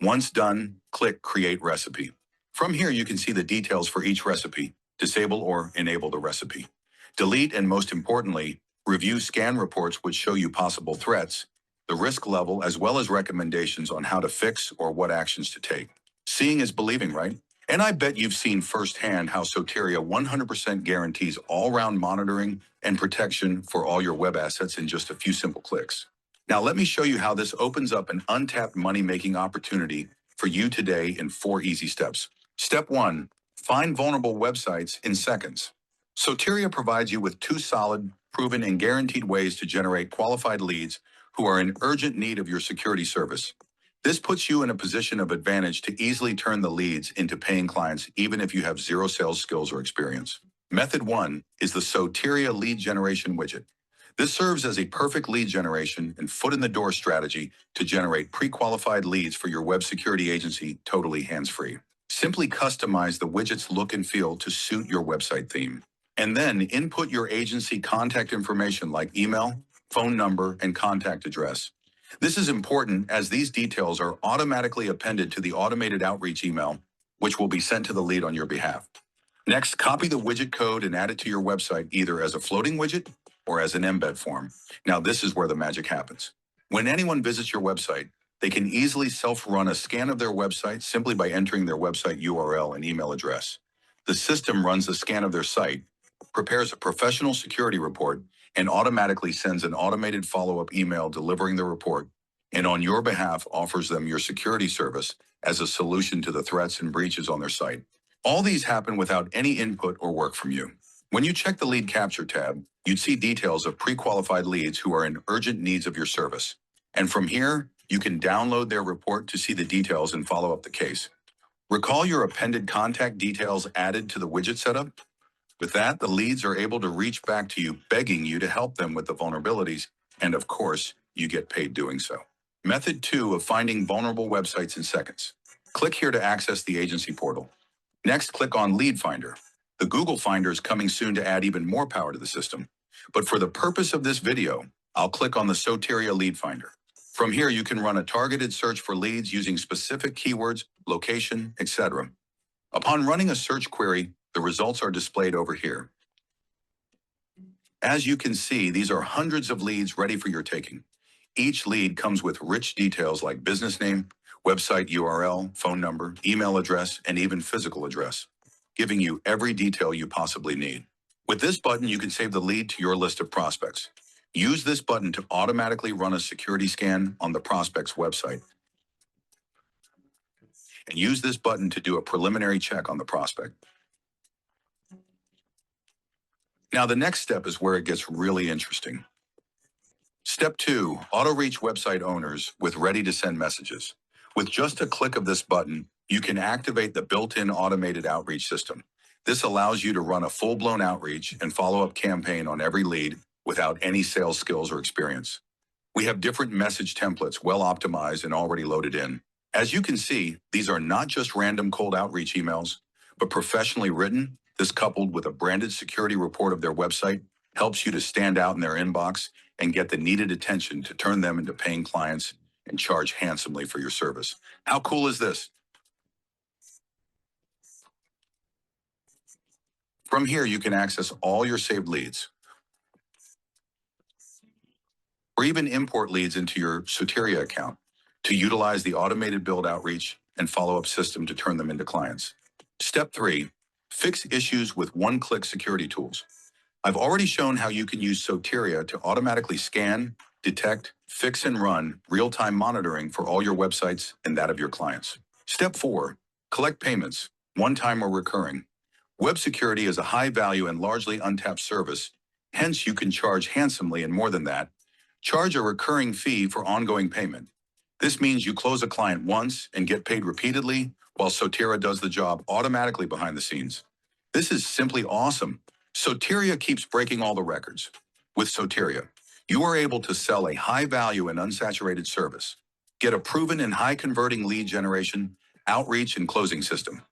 Once done, click Create Recipe. From here, you can see the details for each recipe, disable or enable the recipe. Delete and, most importantly, review scan reports which show you possible threats, the risk level, as well as recommendations on how to fix or what actions to take. Seeing is believing, right? And I bet you've seen firsthand how Soteria 100% guarantees all-round monitoring and protection for all your web assets in just a few simple clicks. Now let me show you how this opens up an untapped money-making opportunity for you today in 4 easy steps. Step 1, find vulnerable websites in seconds. Soteria provides you with 2 solid, proven, and guaranteed ways to generate qualified leads who are in urgent need of your security service. This puts you in a position of advantage to easily turn the leads into paying clients even if you have zero sales skills or experience. Method 1 is the Soteria lead generation widget. This serves as a perfect lead generation and foot-in-the-door strategy to generate pre-qualified leads for your web security agency totally hands-free. Simply customize the widget's look and feel to suit your website theme. And then input your agency contact information like email, phone number, and contact address. This is important as these details are automatically appended to the automated outreach email, which will be sent to the lead on your behalf. Next, copy the widget code and add it to your website either as a floating widget or as an embed form. Now, this is where the magic happens. When anyone visits your website, they can easily self-run a scan of their website simply by entering their website URL and email address. The system runs a scan of their site, prepares a professional security report, and automatically sends an automated follow-up email delivering the report, and on your behalf offers them your security service as a solution to the threats and breaches on their site. All these happen without any input or work from you. When you check the lead capture tab, you'd see details of pre-qualified leads who are in urgent needs of your service. And from here, you can download their report to see the details and follow up the case. Recall your appended contact details added to the widget setup? With that, the leads are able to reach back to you, begging you to help them with the vulnerabilities, and of course, you get paid doing so. Method 2 of finding vulnerable websites in seconds. Click here to access the agency portal. Next, click on Lead Finder. The Google Finder is coming soon to add even more power to the system. But for the purpose of this video, I'll click on the Soteria Lead Finder. From here, you can run a targeted search for leads using specific keywords, location, etc. Upon running a search query, the results are displayed over here. As you can see, these are hundreds of leads ready for your taking. Each lead comes with rich details like business name, website URL, phone number, email address, and even physical address, giving you every detail you possibly need. With this button, you can save the lead to your list of prospects. Use this button to automatically run a security scan on the prospect's website. And use this button to do a preliminary check on the prospect. Now, the next step is where it gets really interesting. Step 2, auto-reach website owners with ready-to-send messages. With just a click of this button, you can activate the built-in automated outreach system. This allows you to run a full-blown outreach and follow-up campaign on every lead without any sales skills or experience. We have different message templates well optimized and already loaded in. As you can see, these are not just random cold outreach emails, but professionally written. This, coupled with a branded security report of their website, helps you to stand out in their inbox and get the needed attention to turn them into paying clients and charge handsomely for your service. How cool is this? From here, you can access all your saved leads, or even import leads into your Soteria account to utilize the automated build outreach and follow-up system to turn them into clients. Step 3, fix issues with one-click security tools. I've already shown how you can use Soteria to automatically scan, detect, fix, and run real-time monitoring for all your websites and that of your clients. Step 4, collect payments, one-time or recurring. Web security is a high-value and largely untapped service, hence you can charge handsomely, and more than that, charge a recurring fee for ongoing payment. This means you close a client once and get paid repeatedly, while Soteria does the job automatically behind the scenes. This is simply awesome. Soteria keeps breaking all the records. With Soteria, you are able to sell a high-value and unsaturated service, get a proven and high-converting lead generation, outreach, and closing system.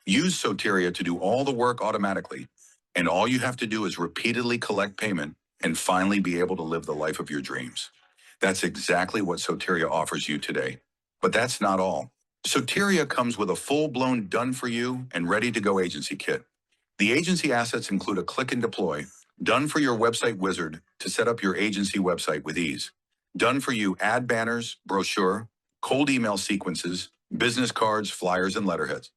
Use Soteria to do all the work automatically, and all you have to do is repeatedly collect payment and finally be able to live the life of your dreams. That's exactly what Soteria offers you today. But that's not all. Soteria comes with a full-blown done-for-you and ready-to-go agency kit. The agency assets include a click and deploy, done for your website wizard to set up your agency website with ease. Done for you ad banners, brochure, cold email sequences, business cards, flyers, and letterheads.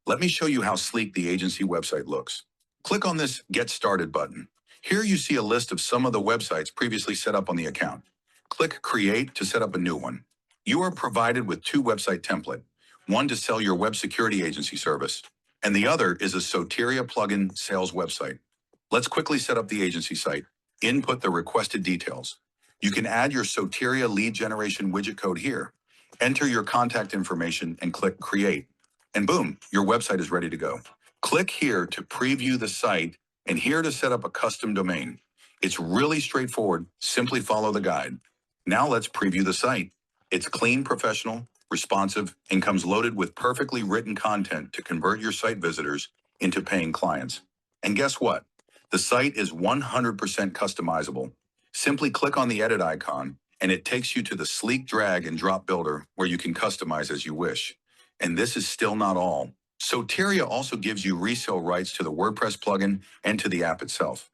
Let me show you how sleek the agency website looks. Click on this Get Started button. Here you see a list of some of the websites previously set up on the account. Click Create to set up a new one. You are provided with 2 website templates, one to sell your web security agency service, and the other is a Soteria plugin sales website. Let's quickly set up the agency site. Input the requested details. You can add your Soteria lead generation widget code here. Enter your contact information and click Create. And boom, your website is ready to go. Click here to preview the site and here to set up a custom domain. It's really straightforward. Simply follow the guide. Now let's preview the site. It's clean, professional, responsive, and comes loaded with perfectly written content to convert your site visitors into paying clients. And guess what? The site is 100% customizable. Simply click on the edit icon and it takes you to the sleek drag and drop builder where you can customize as you wish. And this is still not all. Soteria also gives you resale rights to the WordPress plugin and to the app itself.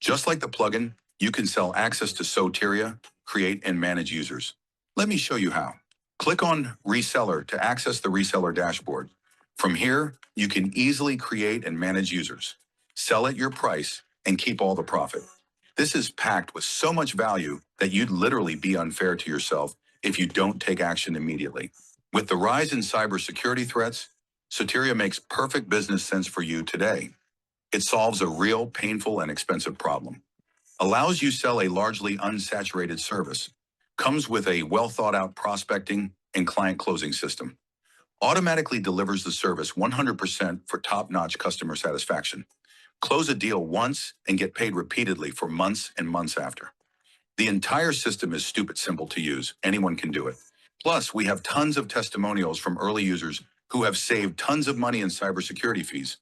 Just like the plugin, you can sell access to Soteria, create and manage users. Let me show you how. Click on Reseller to access the reseller dashboard. From here, you can easily create and manage users, sell at your price, and keep all the profit. This is packed with so much value that you'd literally be unfair to yourself if you don't take action immediately. With the rise in cybersecurity threats, Soteria makes perfect business sense for you today. It solves a real, painful, and expensive problem, allows you sell a largely unsaturated service, comes with a well-thought-out prospecting and client closing system, automatically delivers the service 100% for top-notch customer satisfaction. Close a deal once and get paid repeatedly for months and months after. The entire system is stupid simple to use. Anyone can do it. Plus, we have tons of testimonials from early users who have saved tons of money in cybersecurity fees.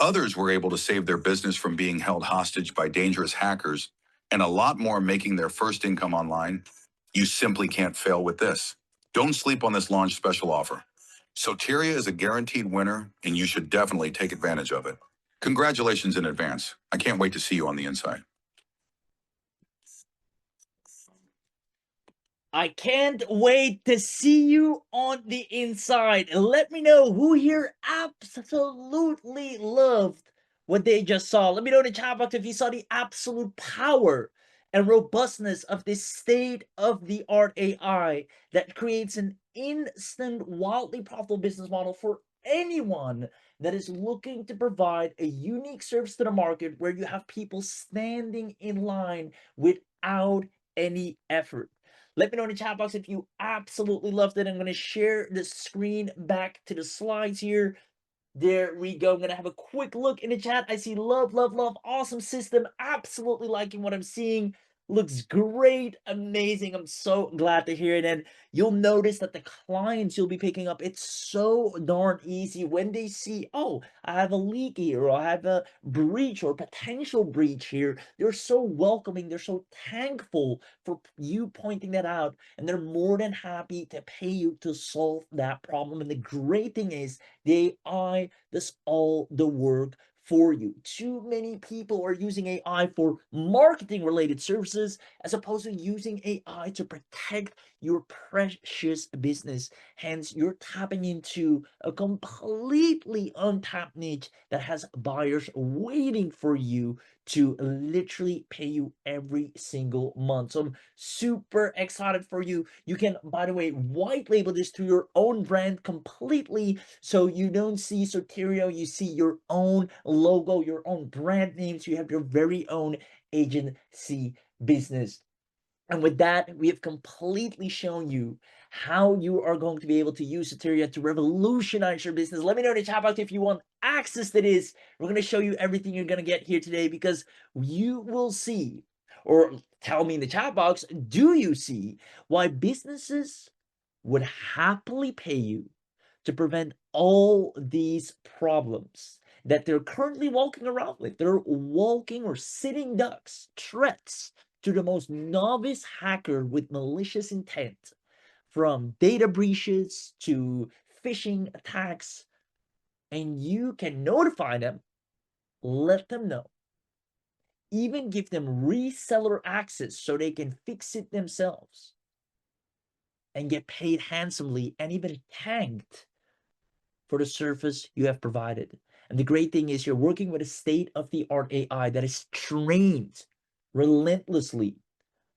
Others were able to save their business from being held hostage by dangerous hackers, and a lot more making their first income online. You simply can't fail with this. Don't sleep on this launch special offer. Soteria is a guaranteed winner, and you should definitely take advantage of it. Congratulations in advance. I can't wait to see you on the inside. I can't wait to see you on the inside. Let me know who here absolutely loved what they just saw. Let me know in the chat box if you saw the absolute power and robustness of this state-of-the-art AI that creates an instant, wildly profitable business model for anyone that is looking to provide a unique service to the market where you have people standing in line without any effort. Let me know in the chat box if you absolutely loved it. I'm going to share the screen back to the slides here. There we go. I'm going to have a quick look in the chat. I see love, love, love. Awesome system. Absolutely liking what I'm seeing. Looks great. Amazing. I'm so glad to hear it. And you'll notice that the clients you'll be picking up, it's so darn easy when they see, oh, I have a leak here, or I have a breach or potential breach here. They're so welcoming. They're so thankful for you pointing that out. And they're more than happy to pay you to solve that problem. And the great thing is, the AI does all the work for you. Too many people are using AI for marketing related services as opposed to using AI to protect your precious business. Hence, you're tapping into a completely untapped niche that has buyers waiting for you to literally pay you every single month. So I'm super excited for you. You can, by the way, white label this to your own brand completely, so you don't see Soteria, you see your own logo, your own brand name, so you have your very own agency business. And with that, we have completely shown you how you are going to be able to use Soteria to revolutionize your business. Let me know in the chat box if you want access to this. We're going to show you everything you're going to get here today, because you will see, or tell me in the chat box, do you see why businesses would happily pay you to prevent all these problems that they're currently walking around with? They're walking or sitting ducks, threats to the most novice hacker with malicious intent, from data breaches to phishing attacks, and you can notify them, let them know, even give them reseller access so they can fix it themselves and get paid handsomely and even thanked for the service you have provided. And the great thing is, you're working with a state-of-the-art AI that is trained relentlessly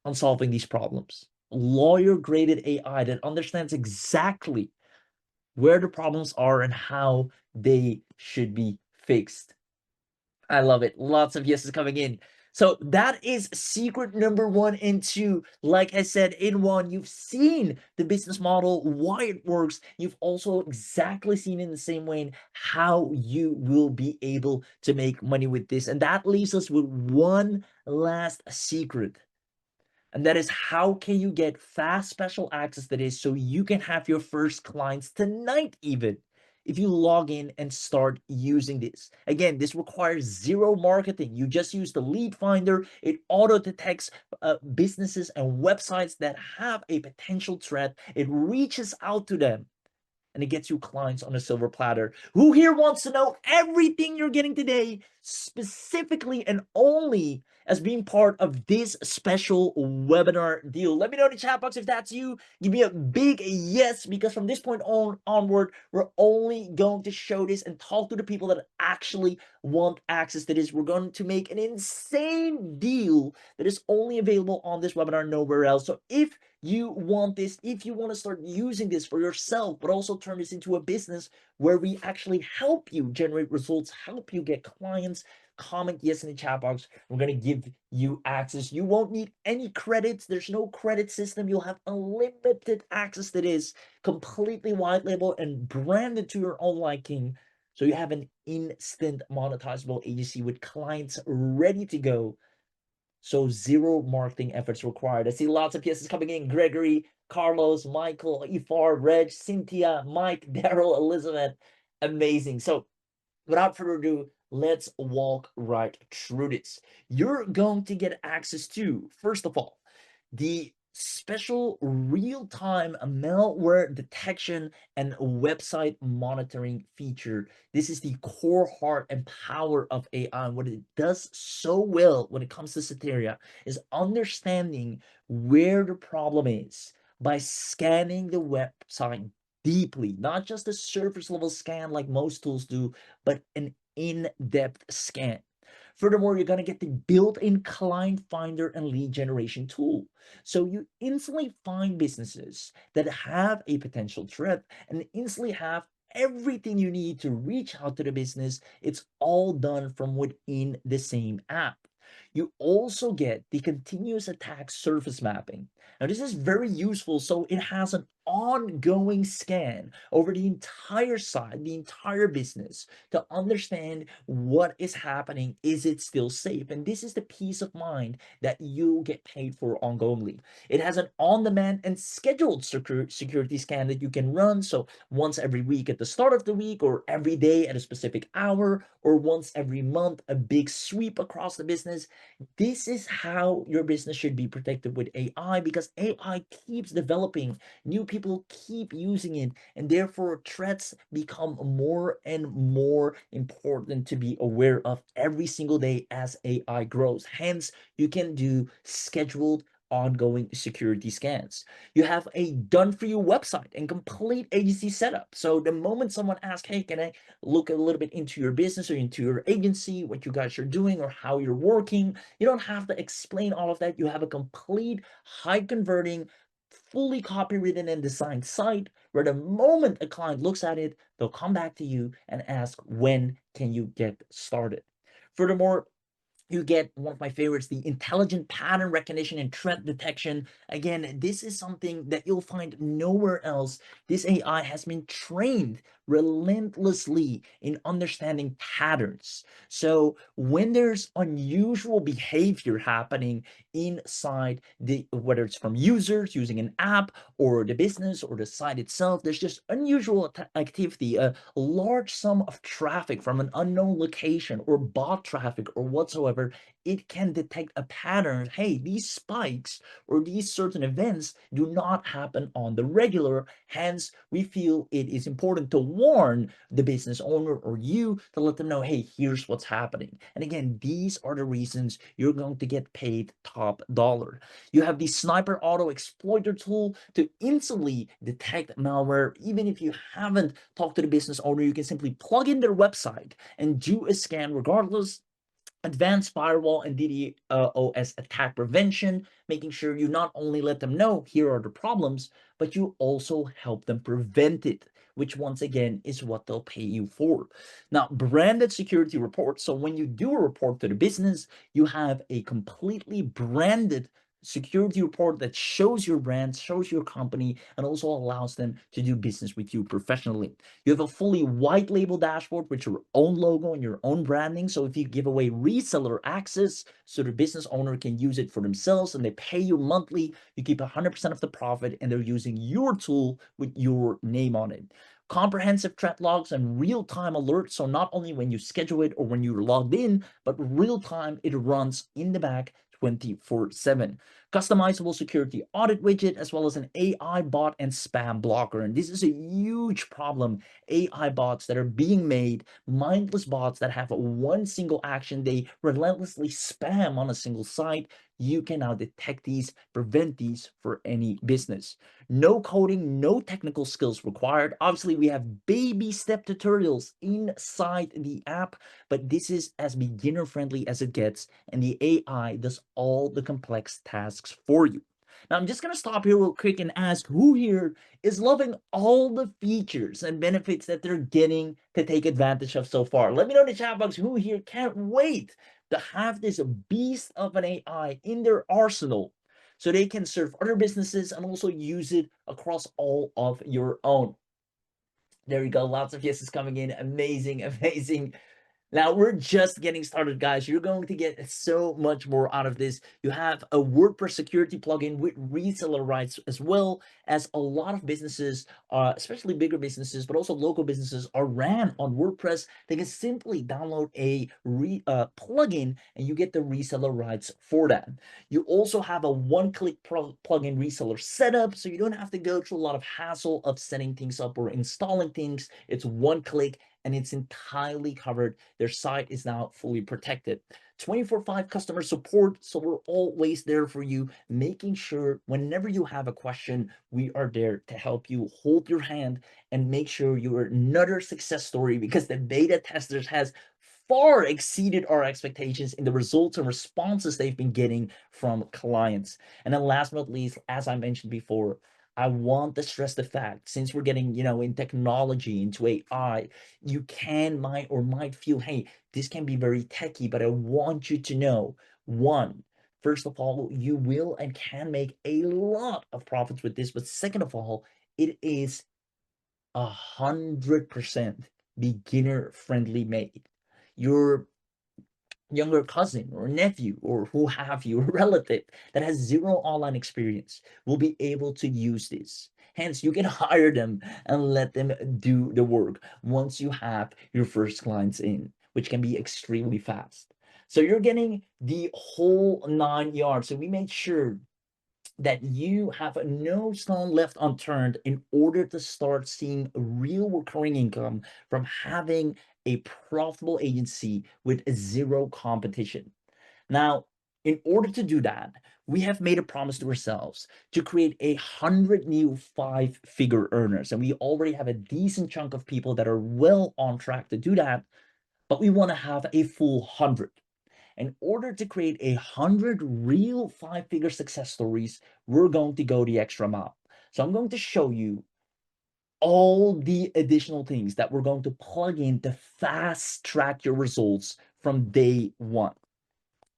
on solving these problems. Lawyer-graded AI that understands exactly where the problems are and how they should be fixed. I love it. Lots of yeses coming in. So that is secret number 1 and 2. Like I said, in 1, you've seen the business model, why it works. You've also exactly seen in the same way how you will be able to make money with this. And that leaves us with one last secret. And that is, how can you get fast special access to this so you can have your first clients tonight even if you log in and start using this. Again, this requires zero marketing. You just use the lead finder. It auto detects businesses and websites that have a potential threat. It reaches out to them and it gets you clients on a silver platter. Who here wants to know everything you're getting today, specifically and only as being part of this special webinar deal? Let me know in the chat box if that's you. Give me a big yes, because from this point onward, we're only going to show this and talk to the people that actually want access to this. We're going to make an insane deal that is only available on this webinar, nowhere else. So if you want this, if you want to start using this for yourself, but also turn this into a business where we actually help you generate results, help you get clients, comment yes in the chat box. We're going to give you access. You won't need any credits. There's no credit system. You'll have unlimited access to this, completely white label and branded to your own liking. So you have an instant monetizable agency with clients ready to go. So zero marketing efforts required. I see lots of yeses coming in. Gregory, Carlos, Michael, Ifar, Reg, Cynthia, Mike, Daryl, Elizabeth. Amazing. So without further ado, let's walk right through this. You're going to get access to, first of all, the special real-time malware detection and website monitoring feature. This is the core heart and power of AI. And what it does so well when it comes to Soteria is understanding where the problem is by scanning the website deeply, not just a surface level scan like most tools do, but an in-depth scan. Furthermore, you're going to get the built-in client finder and lead generation tool. So you instantly find businesses that have a potential threat and instantly have everything you need to reach out to the business. It's all done from within the same app. You also get the continuous attack surface mapping. Now, this is very useful. So it has an ongoing scan over the entire site, the entire business, to understand what is happening. Is it still safe? And this is the peace of mind that you get paid for ongoingly. It has an on-demand and scheduled security scan that you can run. So once every week at the start of the week, or every day at a specific hour, or once every month, a big sweep across the business. This is how your business should be protected with AI, because AI keeps developing. New people keep using it, and therefore threats become more and more important to be aware of every single day as AI grows. Hence, you can do scheduled ongoing security scans. You have a done-for-you website and complete agency setup. So the moment someone asks, hey, can I look a little bit into your business or into your agency, what you guys are doing or how you're working, you don't have to explain all of that. You have a complete, high-converting, fully copywritten and designed site where the moment a client looks at it, they'll come back to you and ask, when can you get started? Furthermore, you get one of my favorites, the intelligent pattern recognition and threat detection. Again, this is something that you'll find nowhere else. This AI has been trained relentlessly in understanding patterns. So when there's unusual behavior happening inside whether it's from users using an app or the business or the site itself, there's just unusual activity, a large sum of traffic from an unknown location or bot traffic or whatsoever, it can detect a pattern. Hey, these spikes or these certain events do not happen on the regular. Hence, we feel it is important to warn the business owner or you to let them know, hey, here's what's happening. And again, these are the reasons you're going to get paid top dollar. You have the sniper auto exploiter tool to instantly detect malware. Even if you haven't talked to the business owner, you can simply plug in their website and do a scan regardless. advanced firewall and DDoS attack prevention, making sure you not only let them know here are the problems, but you also help them prevent it, which once again is what they'll pay you for. Now, branded security reports. So when you do a report to the business, you have a completely branded security report that shows your brand, shows your company, and also allows them to do business with you professionally. You have a fully white label dashboard with your own logo and your own branding. So if you give away reseller access so the business owner can use it for themselves and they pay you monthly, you keep 100% of the profit and they're using your tool with your name on it. Comprehensive threat logs and real-time alerts. So not only when you schedule it or when you're logged in, but real-time, it runs in the back 24/7. Customizable security audit widget, as well as an AI bot and spam blocker. And this is a huge problem. AI bots that are being made, mindless bots that have one single action, they relentlessly spam on a single site. You can now detect these, prevent these for any business. No coding, no technical skills required. Obviously, we have baby step tutorials inside the app, but this is as beginner friendly as it gets, and the AI does all the complex tasks for you. Now, I'm just going to stop here real quick and ask who here is loving all the features and benefits that they're getting to take advantage of so far. Let me know in the chat box who here can't wait to have this beast of an AI in their arsenal so they can serve other businesses and also use it across all of your own. There you go. Lots of yeses coming in. Amazing, amazing. Now, we're just getting started, guys. You're going to get so much more out of this. You have a WordPress security plugin with reseller rights, as well as a lot of businesses, especially bigger businesses, but also local businesses, are ran on WordPress. They can simply download a plugin and you get the reseller rights for that. You also have a one-click plugin reseller setup, so you don't have to go through a lot of hassle of setting things up or installing things. It's one click and it's entirely covered. Their site is now fully protected. 24/5 customer support, so we're always there for you, making sure whenever you have a question, we are there to help you, hold your hand, and make sure you're another success story, because the beta testers has far exceeded our expectations in the results and responses they've been getting from clients. And then last but not least, as I mentioned before, I want to stress the fact, since we're getting, in technology, into AI, you might feel, hey, this can be very techy, but I want you to know, one, first of all, you will and can make a lot of profits with this. But second of all, it is 100% beginner friendly made. Your younger cousin or nephew or who have you, a relative that has zero online experience, will be able to use this. Hence, you can hire them and let them do the work once you have your first clients in, which can be extremely fast. So you're getting the whole 9 yards. So we made sure that you have no stone left unturned in order to start seeing real recurring income from having a profitable agency with zero competition. Now, in order to do that, we have made a promise to ourselves to create 100 new 5-figure earners. And we already have a decent chunk of people that are well on track to do that, but we want to have a full 100. In order to create 100 real 5-figure success stories, we're going to go the extra mile. So I'm going to show you all the additional things that we're going to plug in to fast track your results from day one.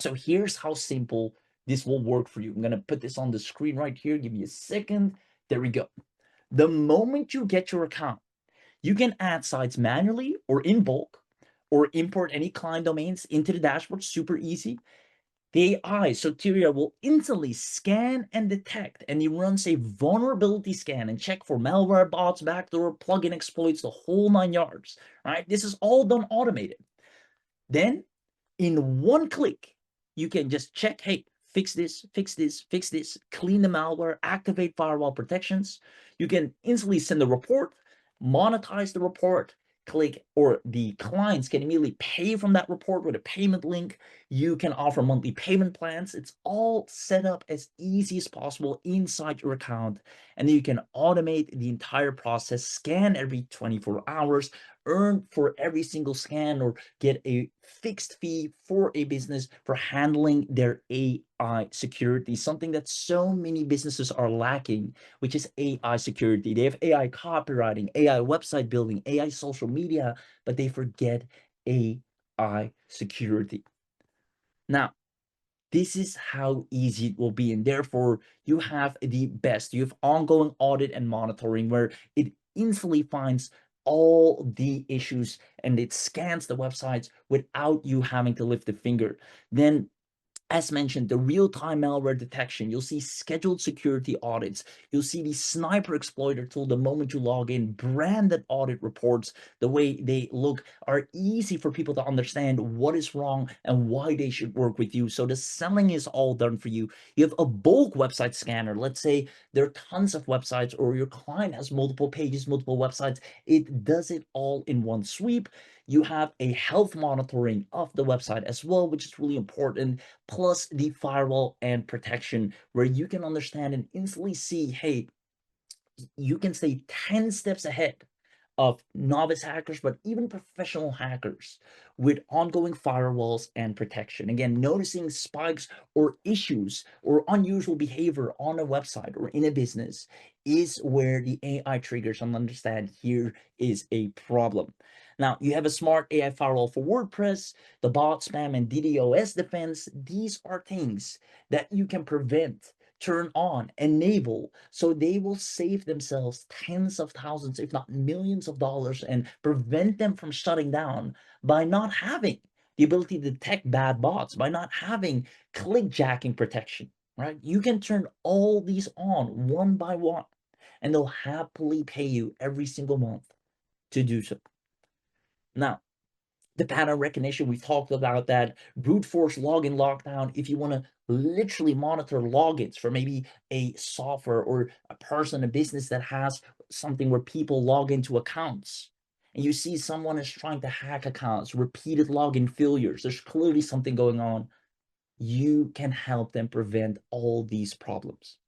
So here's how simple this will work for you. I'm going to put this on the screen right here. Give me a second. There we go. The moment you get your account, you can add sites manually or in bulk, or import any client domains into the dashboard. Super easy. The AI, Soteria, will instantly scan and detect, and it runs a vulnerability scan and check for malware, bots, backdoor, plugin exploits, the whole 9 yards, right? This is all done automated. Then, in one click, you can just check, hey, fix this, fix this, fix this, clean the malware, activate firewall protections. You can instantly send a report, monetize the report, click, or the clients can immediately pay from that report with a payment link. You can offer monthly payment plans. It's all set up as easy as possible inside your account. And then you can automate the entire process, scan every 24 hours, earn for every single scan or get a fixed fee for a business for handling their AI security, something that so many businesses are lacking, which is AI security. They have AI copywriting, AI website building, AI social media, but they forget AI security. Now, this is how easy it will be, and therefore you have the best. You have ongoing audit and monitoring where it instantly finds all the issues and it scans the websites without you having to lift a finger. Then, as mentioned, the real-time malware detection. You'll see scheduled security audits. You'll see the sniper exploiter tool the moment you log in. Branded audit reports, the way they look, are easy for people to understand what is wrong and why they should work with you. So the selling is all done for you. You have a bulk website scanner. Let's say there are tons of websites, or your client has multiple pages, multiple websites. It does it all in one sweep. You have a health monitoring of the website as well, which is really important, plus the firewall and protection, where you can understand and instantly see, hey, you can stay 10 steps ahead of novice hackers, but even professional hackers, with ongoing firewalls and protection. Again, noticing spikes or issues or unusual behavior on a website or in a business is where the AI triggers and understand here is a problem. Now, you have a smart AI firewall for WordPress, the bot spam and DDoS defense. These are things that you can prevent, turn on, enable, so they will save themselves tens of thousands, if not millions of dollars, and prevent them from shutting down by not having the ability to detect bad bots, by not having clickjacking protection, right? You can turn all these on one by one, and they'll happily pay you every single month to do so. Now, the pattern recognition, we've talked about that. Brute force login lockdown, if you want to literally monitor logins for maybe a software or a person, a business that has something where people log into accounts, and you see someone is trying to hack accounts, repeated login failures, there's clearly something going on. You can help them prevent all these problems.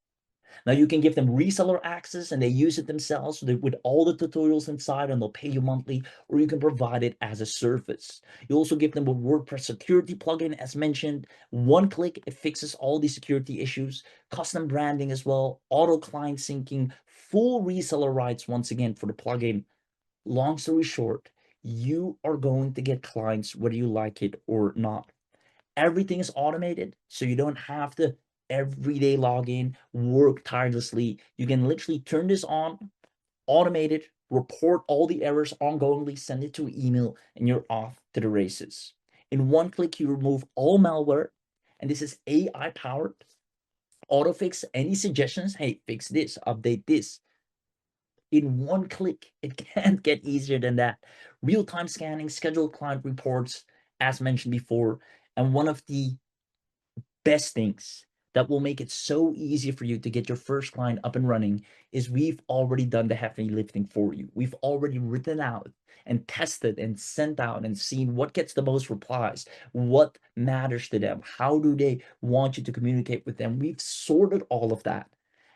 Now you can give them reseller access and they use it themselves with all the tutorials inside, and they'll pay you monthly, or you can provide it as a service. You also give them a WordPress security plugin, as mentioned. One click, it fixes all the security issues. Custom branding as well, auto client syncing, full reseller rights once again for the plugin. Long story short, you are going to get clients whether you like it or not. Everything is automated, so you don't have to everyday log in, work tirelessly. You can literally turn this on, automate it, report all the errors ongoingly, send it to email, and you're off to the races. In one click, you remove all malware, and this is AI powered. Auto fix any suggestions. Hey, fix this, update this. In one click, it can't get easier than that. Real-time scanning, scheduled client reports, as mentioned before, and one of the best things that will make it so easy for you to get your first client up and running is we've already done the heavy lifting for you. We've already written out and tested and sent out and seen what gets the most replies, what matters to them, how do they want you to communicate with them. We've sorted all of that,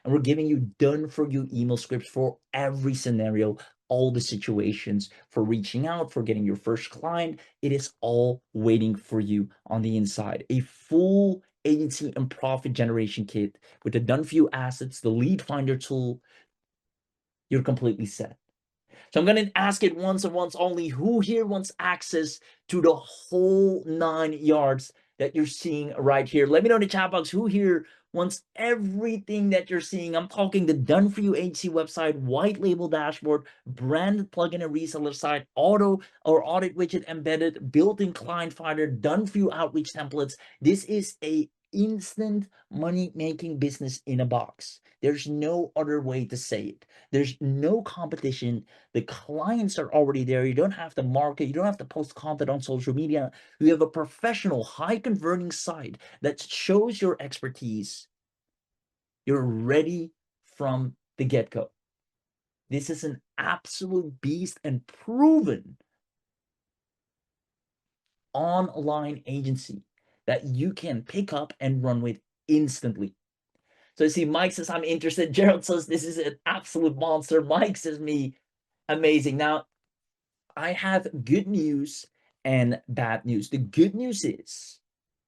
and we're giving you done for you email scripts for every scenario, all the situations, for reaching out, for getting your first client. It is all waiting for you on the inside. A full agency and profit generation kit with the done for you assets, the lead finder tool. You're completely set. So I'm going to ask it once and once only. Who here wants access to the whole 9 yards that you're seeing right here? Let me know in the chat box who here wants everything that you're seeing. I'm talking the done for you agency website, white label dashboard, branded plugin and reseller site, auto or audit widget embedded, built-in client finder, done for you outreach templates. This is a instant money making business in a box. There's no other way to say it. There's no competition. The clients are already there. You don't have to market. You don't have to post content on social media. You have a professional, high converting site that shows your expertise. You're ready from the get-go. This is an absolute beast and proven online agency that you can pick up and run with instantly. So you see, Mike says, I'm interested. Gerald says, this is an absolute monster. Mike says, me, amazing. Now, I have good news and bad news. The good news is,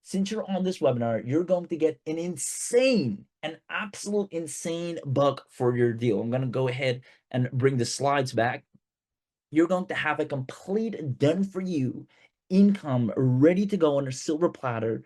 since you're on this webinar, you're going to get an absolute insane buck for your deal. I'm going to go ahead and bring the slides back. You're going to have a complete done for you income ready to go on a silver platter.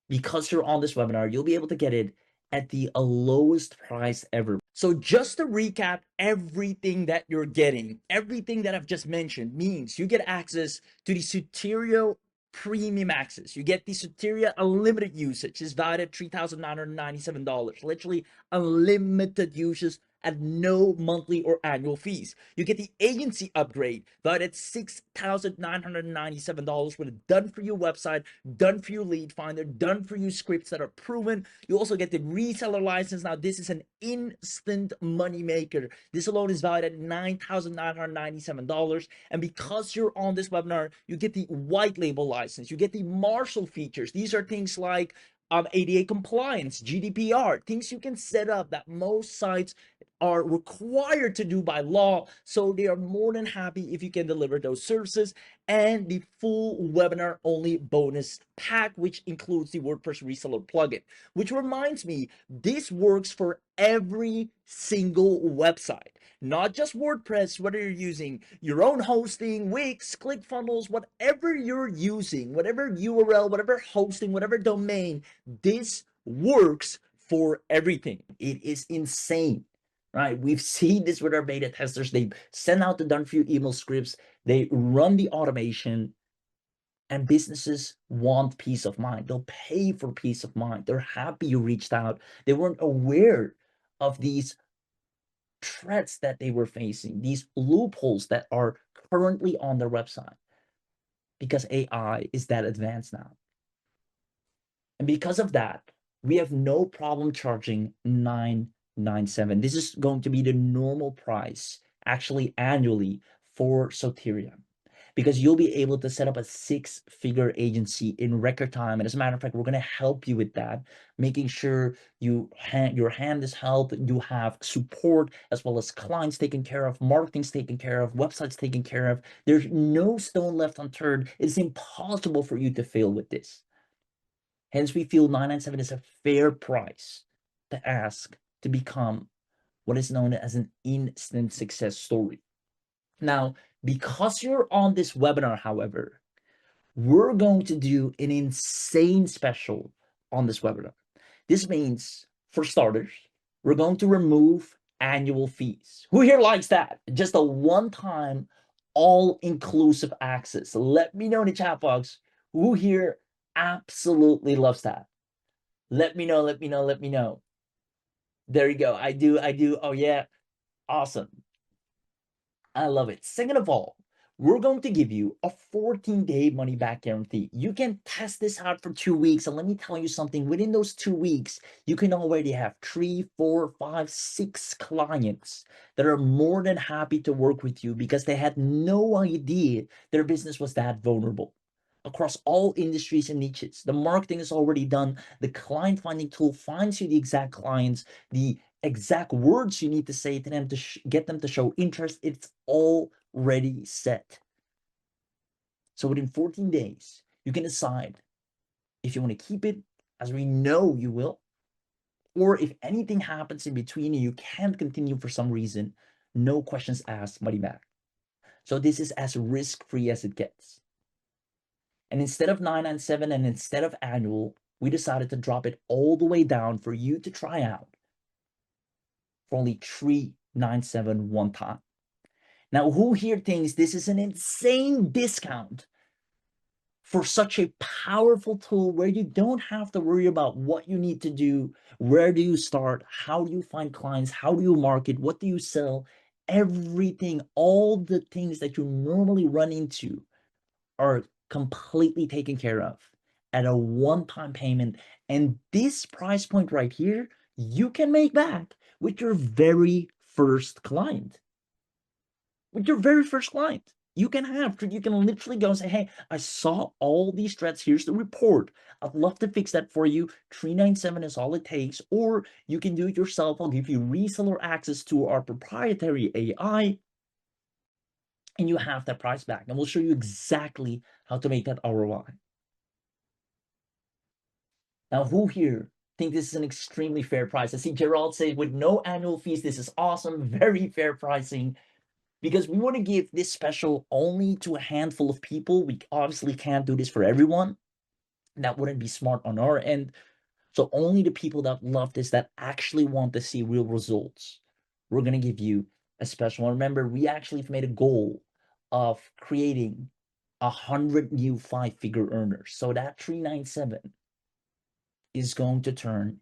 Because you're on this webinar, you'll be able to get it at the lowest price ever. So just to recap, everything that you're getting, everything that I've just mentioned means you get access to the Soteria premium access. You get the Soteria unlimited usage. It's valued at $3,997. Literally unlimited usage at no monthly or annual fees. You get the agency upgrade valued at $6,997 with a done for you website, done for you lead finder, done for you scripts that are proven. You also get the reseller license. Now, this is an instant money maker. This alone is valued at $9,997. And because you're on this webinar, you get the white label license, you get the Marshall features. These are things like ADA compliance, GDPR, things you can set up that most sites are required to do by law. So they are more than happy if you can deliver those services, and the full webinar only bonus pack, which includes the WordPress reseller plugin. Which reminds me, this works for every single website, not just WordPress. Whether you're using your own hosting, Wix, ClickFunnels, whatever you're using, whatever URL, whatever hosting, whatever domain, this works for everything. It is insane, right? We've seen this with our beta testers. They send out the done for you email scripts, they run the automation, and businesses want peace of mind. They'll pay for peace of mind. They're happy you reached out. They weren't aware of these threats that they were facing, these loopholes that are currently on their website, because AI is that advanced now. And because of that, we have no problem charging $997. This is going to be the normal price, actually annually, for Soteria, because you'll be able to set up a 6-figure agency in record time. And as a matter of fact, we're going to help you with that, making sure your hand is held, you have support, as well as clients taken care of, marketing's taken care of, websites taken care of. There's no stone left unturned. It's impossible for you to fail with this. Hence, we feel $997 is a fair price to ask to become what is known as an instant success story. Now, because you're on this webinar, however, we're going to do an insane special on this webinar. This means, for starters, we're going to remove annual fees. Who here likes that? Just a one-time, all-inclusive access. Let me know in the chat box who here absolutely loves that. Let me know, let me know, let me know. There you go. I do. Oh, yeah. Awesome. I love it. Second of all, we're going to give you a 14-day money-back guarantee. You can test this out for 2 weeks. And let me tell you something. Within those 2 weeks, you can already have 3, 4, 5, 6 clients that are more than happy to work with you because they had no idea their business was that vulnerable. Across all industries and niches, the marketing is already done. The client finding tool finds you the exact clients, the exact words you need to say to them to get them to show interest. It's already set. So within 14 days, you can decide if you want to keep it, as we know you will, or if anything happens in between and you can't continue for some reason, no questions asked, money back. So this is as risk-free as it gets. And instead of $997 and instead of annual, we decided to drop it all the way down for you to try out for only $397 one time. Now, who here thinks this is an insane discount for such a powerful tool where you don't have to worry about what you need to do, where do you start, how do you find clients, how do you market, what do you sell, everything, all the things that you normally run into are completely taken care of at a one-time payment. And this price point right here, you can make back with your very first client. With your very first client. You can literally go and say, hey, I saw all these threats. Here's the report. I'd love to fix that for you. $397 is all it takes. Or you can do it yourself. I'll give you reseller access to our proprietary AI. and you have that price back. And we'll show you exactly how to make that ROI. Now, who here think this is an extremely fair price? I see Gerald say, with no annual fees, this is awesome, very fair pricing. Because we want to give this special only to a handful of people. We obviously can't do this for everyone. That wouldn't be smart on our end. So only the people that love this, that actually want to see real results, we're going to give you a special one. Remember, we actually have made a goal of creating 100 new 5-figure earners. So that 397 is going to turn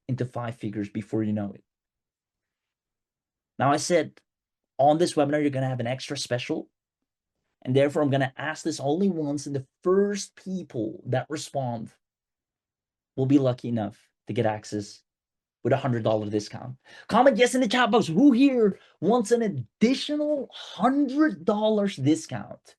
into 5 figures before you know it. Now, I said on this webinar, you're going to have an extra special. And therefore, I'm going to ask this only once, and the first people that respond will be lucky enough to get access with a $100 discount. Comment yes in the chat box. Who here wants an additional $100 discount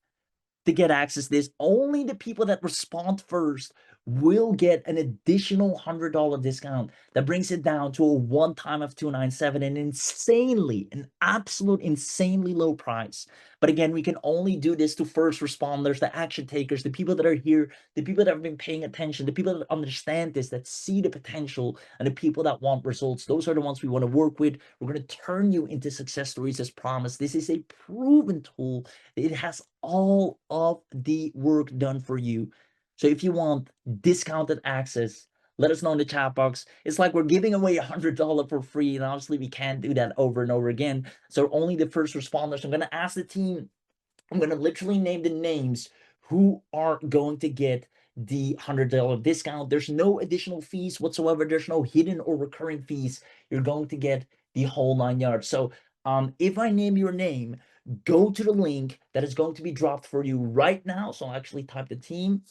to get access to this? Only the people that respond first will get an additional $100 discount. That brings it down to a one-time of $297, an absolute insanely low price. But again, we can only do this to first responders, the action takers, the people that are here, the people that have been paying attention, the people that understand this, that see the potential, and the people that want results. Those are the ones we want to work with. We're going to turn you into success stories as promised. This is a proven tool. It has all of the work done for you. So if you want discounted access, let us know in the chat box. It's like we're giving away $100 for free, and obviously we can't do that over and over again. So only the first responders. I'm going to ask the team, I'm going to literally name the names who are going to get the $100 discount. There's no additional fees whatsoever. There's no hidden or recurring fees. You're going to get the whole 9 yards. So if I name your name, go to the link that is going to be dropped for you right now. So I'll actually type the team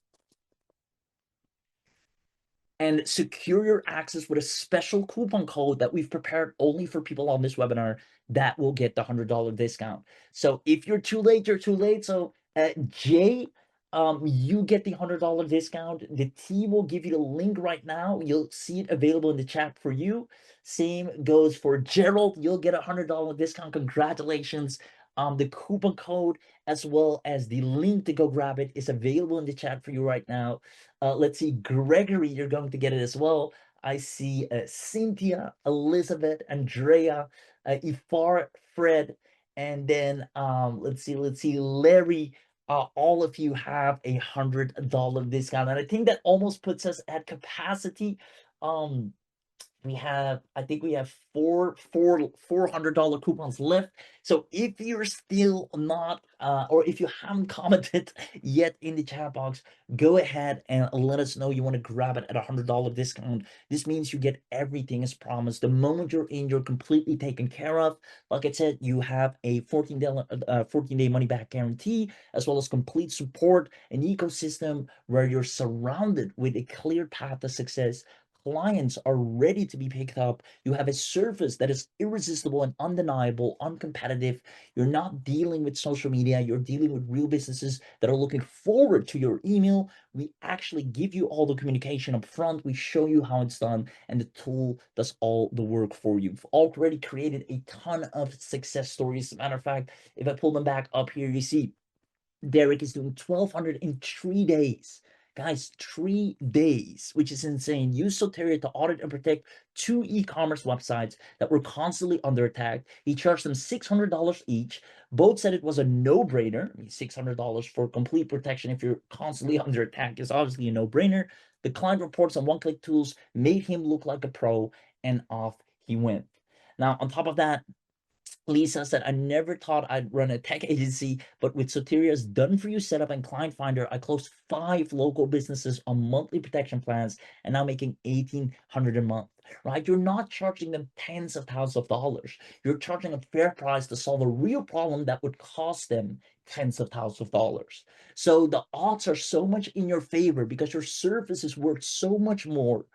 and secure your access with a special coupon code that we've prepared only for people on this webinar that will get the $100 discount. So if you're too late, you're too late. So Jay, you get the $100 discount. The team will give you the link right now. You'll see it available in the chat for you. Same goes for Gerald. You'll get a $100 discount. Congratulations. The coupon code as well as the link to go grab it is available in the chat for you right now. Let's see, Gregory, you're going to get it as well. I see Cynthia, Elizabeth, Andrea, Ifar, Fred, and then let's see, Larry. All of you have a $100 discount, and I think that almost puts us at capacity. I think we have $400 coupons left. So if you're still not or if you haven't commented yet in the chat box, go ahead and let us know you want to grab it at a $100 discount. This means you get everything as promised. The moment you're in, you're completely taken care of. Like I said, you have a 14-day money back guarantee, as well as complete support, an ecosystem where you're surrounded with a clear path to success. Clients are ready to be picked up. You have a service that is irresistible and undeniable, uncompetitive. You're not dealing with social media. You're dealing with real businesses that are looking forward to your email. We actually give you all the communication up front. We show you how it's done, and the tool does all the work for you. We've already created a ton of success stories. As a matter of fact, if I pull them back up here, you see Derek is doing 1,200 in 3 days. Guys, 3 days, which is insane. Use Soteria to audit and protect 2 e-commerce websites that were constantly under attack. He charged them $600 each. Both said it was a no-brainer. I mean, $600 for complete protection if you're constantly under attack is obviously a no-brainer. The client reports on one-click tools made him look like a pro, and off he went. Now, on top of that, Lisa said, I never thought I'd run a tech agency, but with Soteria's done-for-you setup and client finder, I closed 5 local businesses on monthly protection plans and now making $1,800 a month, right? You're not charging them tens of thousands of dollars. You're charging a fair price to solve a real problem that would cost them tens of thousands of dollars. So the odds are so much in your favor because your service is worth so much more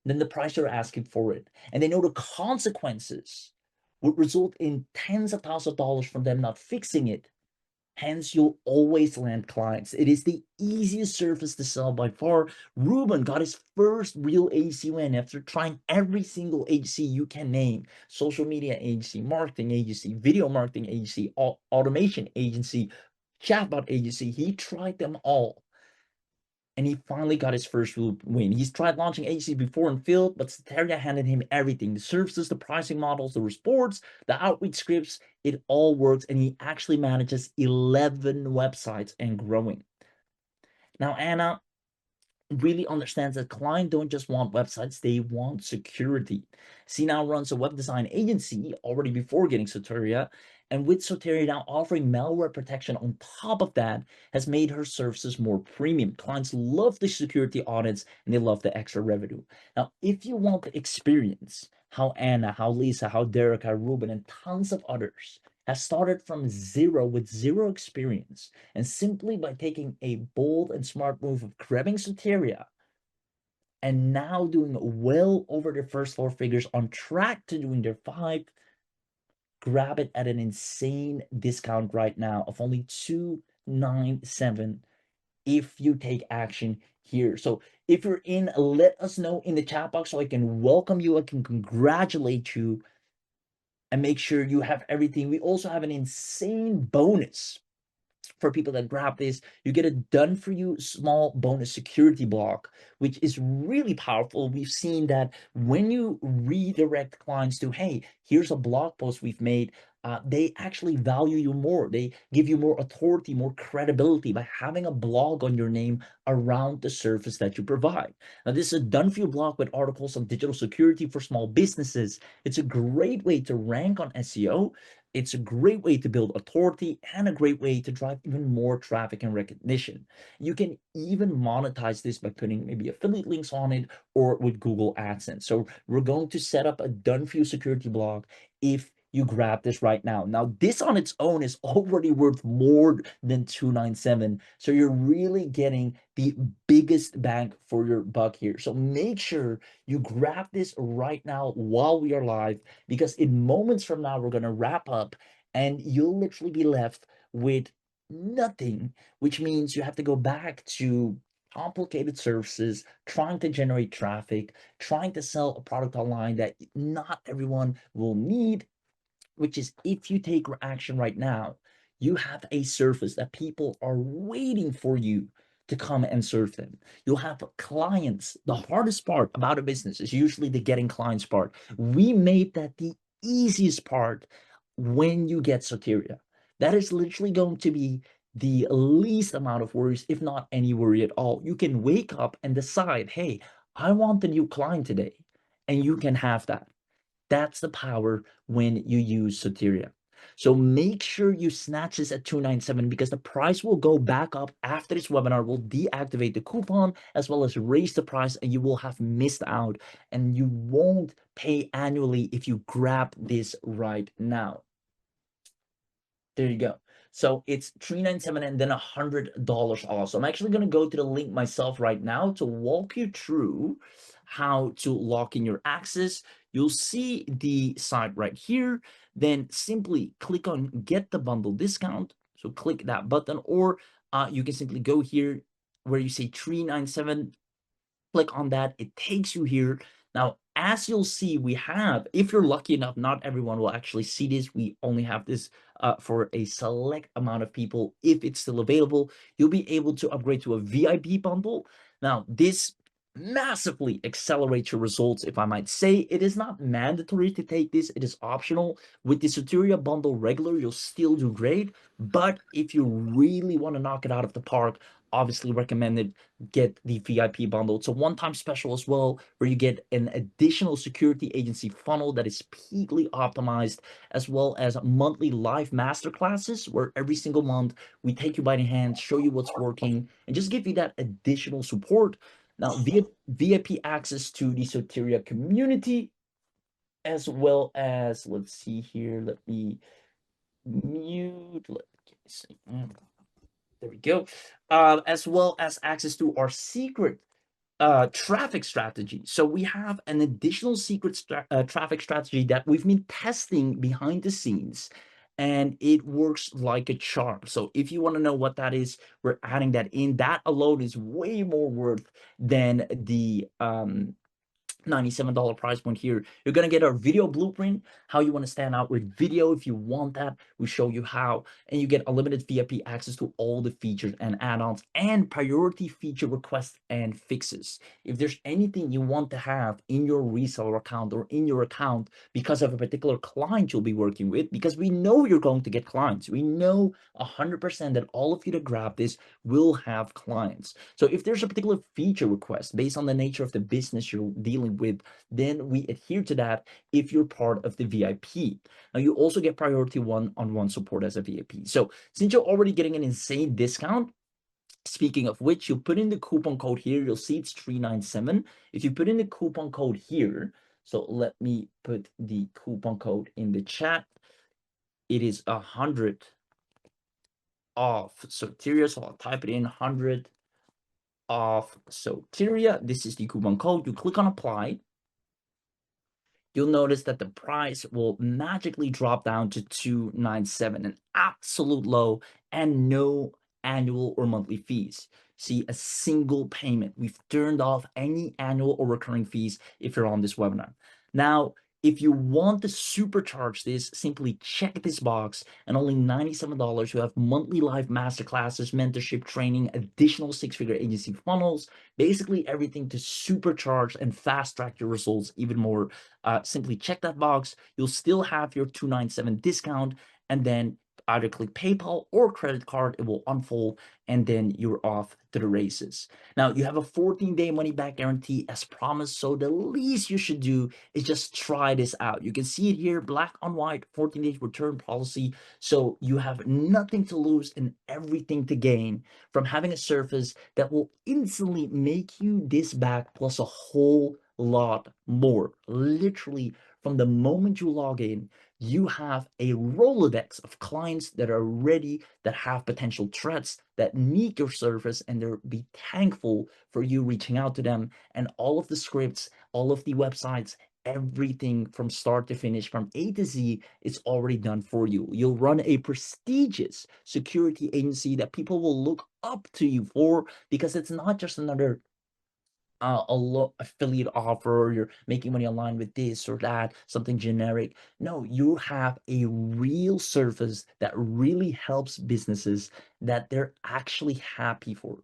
than the price you're asking for it. And they know the consequences would result in tens of thousands of dollars from them not fixing it. Hence, you'll always land clients. It is the easiest service to sell by far. Ruben got his first real agency win after trying every single agency you can name: social media agency, marketing agency, video marketing agency, automation agency, chatbot agency. He tried them all, and he finally got his first win. He's tried launching agencies before and failed, but Soteria handed him everything: the services, the pricing models, the reports, the outreach scripts. It all works, and he actually manages 11 websites and growing. Now, Anna really understands that clients don't just want websites, they want security. She now runs a web design agency already before getting Soteria, and with Soteria now offering malware protection on top of that, has made her services more premium. Clients love the security audits and they love the extra revenue. Now, if you want to experience how Anna, how Lisa, how Derek, how Ruben, and tons of others have started from zero with zero experience, and simply by taking a bold and smart move of grabbing Soteria and now doing well over their first 4 figures, on track to doing their 5, grab it at an insane discount right now of only $297 if you take action here. So if you're in, let us know in the chat box so I can welcome you, I can congratulate you, and make sure you have everything. We also have an insane bonus for people that grab this. You get a done for you small bonus security block, which is really powerful. We've seen that when you redirect clients to, hey, here's a blog post we've made, they actually value you more. They give you more authority, more credibility by having a blog on your name around the service that you provide. Now, this is a done for you blog with articles on digital security for small businesses. It's a great way to rank on SEO. It's a great way to build authority and a great way to drive even more traffic and recognition. You can even monetize this by putting maybe affiliate links on it or with Google AdSense. So we're going to set up a done for you security blog if you grab this right now. Now, this on its own is already worth more than $297. So you're really getting the biggest bang for your buck here. So make sure you grab this right now while we are live, because in moments from now, we're going to wrap up and you'll literally be left with nothing, which means you have to go back to complicated services, trying to generate traffic, trying to sell a product online that not everyone will need, which is, if you take action right now, you have a service that people are waiting for you to come and serve them. You'll have clients. The hardest part about a business is usually the getting clients part. We made that the easiest part when you get Soteria. That is literally going to be the least amount of worries, if not any worry at all. You can wake up and decide, hey, I want the new client today, and you can have that. That's the power when you use Soteria. So make sure you snatch this at $297, because the price will go back up after this webinar. We'll deactivate the coupon as well as raise the price, and you will have missed out, and you won't pay annually if you grab this right now. There you go. So it's $397 and then $100 off. So I'm actually going to go to the link myself right now to walk you through how to lock in your access. You'll see the site right here. Then simply click on get the bundle discount. So click that button, or you can simply go here where you say $397. Click on that. It takes you here. Now, as you'll see, we have, if you're lucky enough, not everyone will actually see this. We only have this for a select amount of people. If it's still available, you'll be able to upgrade to a VIP bundle. Now, this massively accelerates your results, if I might say. It is not mandatory to take this. It is optional. With the Soteria bundle regular, you'll still do great. But if you really want to knock it out of the park, obviously recommended get the VIP bundle. It's a one-time special as well, where you get an additional security agency funnel that is peakly optimized, as well as monthly live masterclasses, where every single month we take you by the hand, show you what's working, and just give you that additional support. Now, VIP access to the Soteria community, as well as, let's see here, let me mute, let me see. There we go. As well as access to our secret traffic strategy. So we have an additional secret traffic strategy that we've been testing behind the scenes, and it works like a charm. So if you want to know what that is, we're adding that in. That alone is way more worth than the $97 price point here. You're going to get our video blueprint, how you want to stand out with video. If you want that, we show you how, and you get unlimited VIP access to all the features and add-ons and priority feature requests and fixes. If there's anything you want to have in your reseller account or in your account because of a particular client you'll be working with, because we know you're going to get clients. We know 100% that all of you that grab this will have clients. So if there's a particular feature request based on the nature of the business you're dealing with, then we adhere to that if you're part of the VIP. Now you also get priority one-on-one support as a VIP. So since you're already getting an insane discount, speaking of which, you put in the coupon code here, you'll see it's 397. If you put in the coupon code here, so let me put the coupon code in the chat. It is 100 off Soteria, so I'll type it in, 100 off Soteria. This is the coupon code. You click on apply. You'll notice that the price will magically drop down to 297, an absolute low, and no annual or monthly fees. See, a single payment. We've turned off any annual or recurring fees if you're on this webinar. Now, if you want to supercharge this, simply check this box, and only $97 you have monthly live masterclasses, mentorship training, additional six-figure agency funnels, basically everything to supercharge and fast track your results even more. Simply check that box. You'll still have your 297 discount, and then either click PayPal or credit card. It will unfold, and then you're off to the races. Now, you have a 14-day money-back guarantee as promised, so the least you should do is just try this out. You can see it here, black on white, 14-day return policy. So you have nothing to lose and everything to gain from having a service that will instantly make you this back plus a whole lot more. Literally, from the moment you log in, you have a Rolodex of clients that are ready, that have potential threats, that need your service, and they'll be thankful for you reaching out to them. And all of the scripts, all of the websites, everything from start to finish, from A to Z, is already done for you. You'll run a prestigious security agency that people will look up to you for, because it's not just another affiliate offer, or you're making money online with this or that, something generic. No, you have a real service that really helps businesses that they're actually happy for.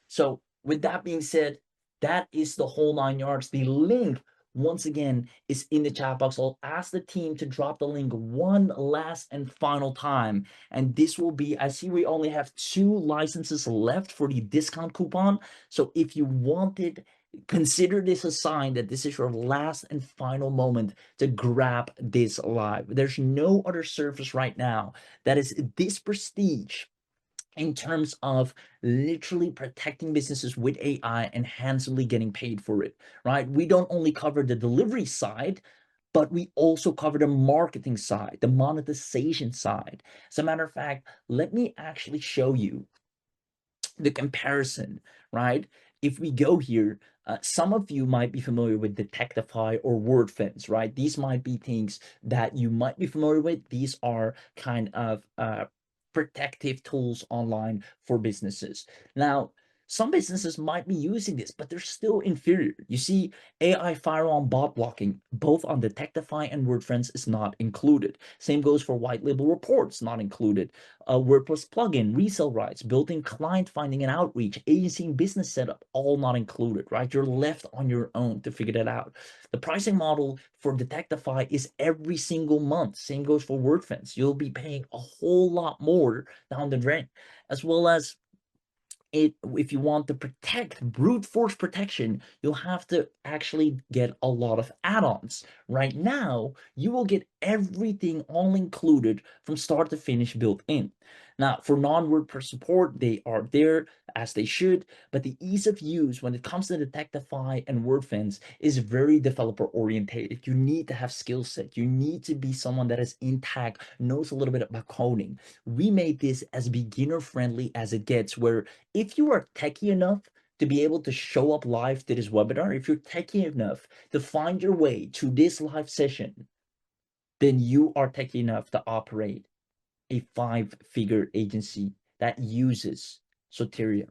So with that being said, that is the whole 9 yards. The link, once again, is in the chat box. I'll ask the team to drop the link one last and final time. And this will be, I see we only have 2 licenses left for the discount coupon. So if you wanted, consider this a sign that this is your last and final moment to grab this live. There's no other service right now that is this prestige in terms of literally protecting businesses with AI and handsomely getting paid for it, right? We don't only cover the delivery side, but we also cover the marketing side, the monetization side. As a matter of fact, let me actually show you the comparison, right? If we go here, some of you might be familiar with Detectify or WordFence, right? These might be things that you might be familiar with. These are kind of protective tools online for businesses. Now, some businesses might be using this, but they're still inferior. You see, AI firewall bot blocking, both on Detectify and WordFence, is not included. Same goes for white label reports, not included. WordPress plugin, resale rights, built-in client finding and outreach, agency and business setup, all not included, right? You're left on your own to figure that out. The pricing model for Detectify is every single month. Same goes for WordFence. You'll be paying a whole lot more down the drain, as well as if you want to protect brute force protection, you'll have to actually get a lot of add-ons. Right now, you will get everything all included from start to finish built in. Now, for non-WordPress support, they are there as they should, but the ease of use when it comes to Detectify and WordFence is very developer orientated. You need to have skill set. You need to be someone that is in tech, knows a little bit about coding. We made this as beginner friendly as it gets, where if you are techie enough to be able to show up live to this webinar, if you're techie enough to find your way to this live session, then you are techy enough to operate a 5-figure agency that uses Soteria.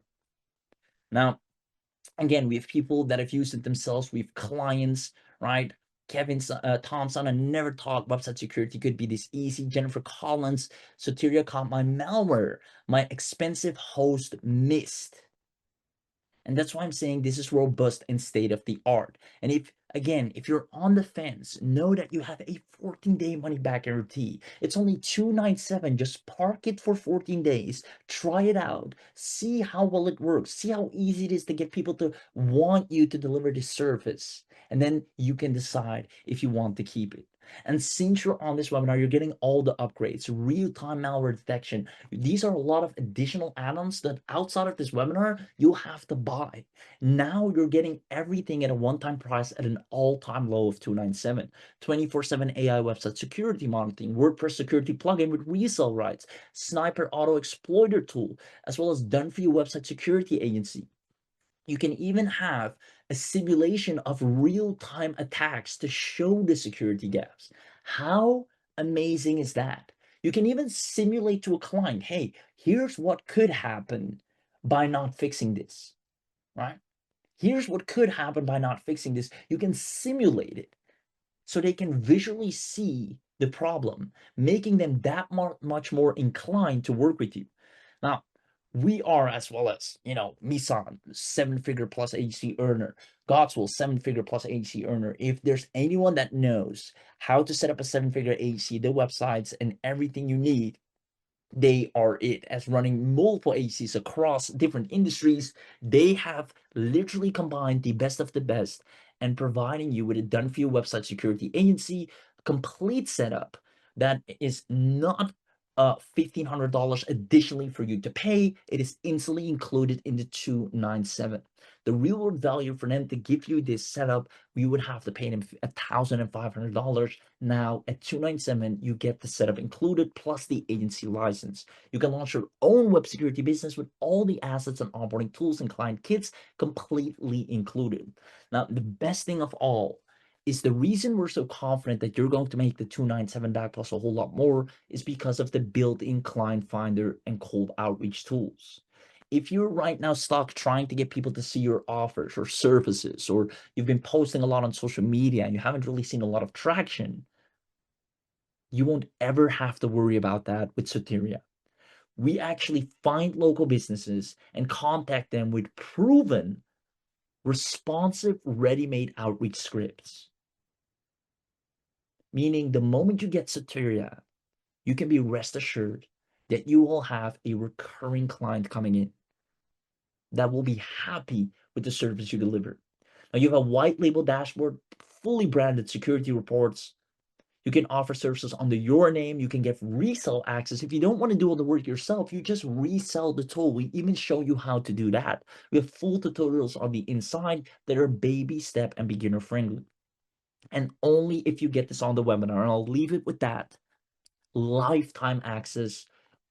Now, again, we have people that have used it themselves. We have clients, right? Kevin Thompson, I never thought website security could be this easy. Jennifer Collins, Soteria caught my malware. My expensive host missed. And that's why I'm saying this is robust and state of the art. And if you're on the fence, know that you have a 14-day money back guarantee. It's only $297. Just park it for 14 days, try it out, see how well it works, see how easy it is to get people to want you to deliver this service. And then you can decide if you want to keep it. And since you're on this webinar, you're getting all the upgrades, real-time malware detection. These are a lot of additional add-ons that outside of this webinar, you'll have to buy. Now you're getting everything at a one-time price at an all-time low of $297. 24/7 AI website security monitoring, WordPress security plugin with resale rights, Sniper Auto Exploiter tool, as well as done-for-you website security agency. You can even have a simulation of real-time attacks to show the security gaps. How amazing is that? You can even simulate to a client, hey, here's what could happen by not fixing this, right? Here's what could happen by not fixing this. You can simulate it so they can visually see the problem, making them that much more inclined to work with you. Now, we are, as well as, Misan, 7-figure plus agency earner, Godswill, 7-figure plus agency earner. If there's anyone that knows how to set up a 7-figure agency, the websites and everything you need, they are it. As running multiple agencies across different industries, they have literally combined the best of the best and providing you with a done-for-you website security agency, complete setup that is not $1,500 additionally for you to pay. It is instantly included in the $297. The real world value for them to give you this setup, you would have to pay them $1,500. Now at $297, you get the setup included plus the agency license. You can launch your own web security business with all the assets and onboarding tools and client kits completely included. Now, the best thing of all is the reason we're so confident that you're going to make the $297 back plus a whole lot more is because of the built-in client finder and cold outreach tools. If you're right now stuck trying to get people to see your offers or services, or you've been posting a lot on social media and you haven't really seen a lot of traction, you won't ever have to worry about that with Soteria. We actually find local businesses and contact them with proven, responsive, ready-made outreach scripts. Meaning the moment you get Soteria, you can be rest assured that you will have a recurring client coming in that will be happy with the service you deliver. Now you have a white label dashboard, fully branded security reports. You can offer services under your name. You can get resell access. If you don't want to do all the work yourself, you just resell the tool. We even show you how to do that. We have full tutorials on the inside that are baby step and beginner friendly. And only if you get this on the webinar, and I'll leave it with that, lifetime access,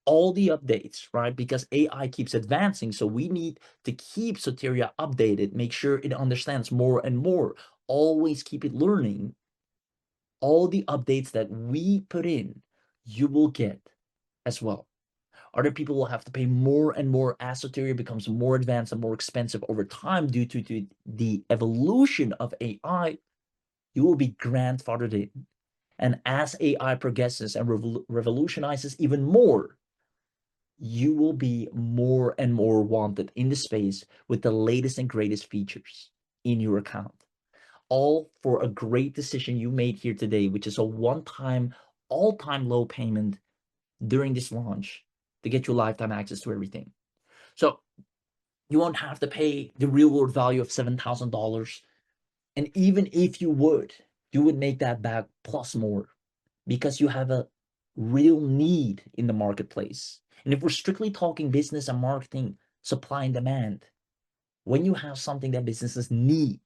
all the updates, right? Because AI keeps advancing, so we need to keep Soteria updated, make sure it understands more and more, always keep it learning. All the updates that we put in, you will get as well. Other people will have to pay more and more as Soteria becomes more advanced and more expensive over time due to the evolution of AI. You will be grandfathered in. And as AI progresses and revolutionizes even more, you will be more and more wanted in the space with the latest and greatest features in your account. All for a great decision you made here today, which is a one-time, all-time low payment during this launch to get you lifetime access to everything. So you won't have to pay the real world value of $7,000. And even if you would make that back plus more because you have a real need in the marketplace. And if we're strictly talking business and marketing, supply and demand, when you have something that businesses need,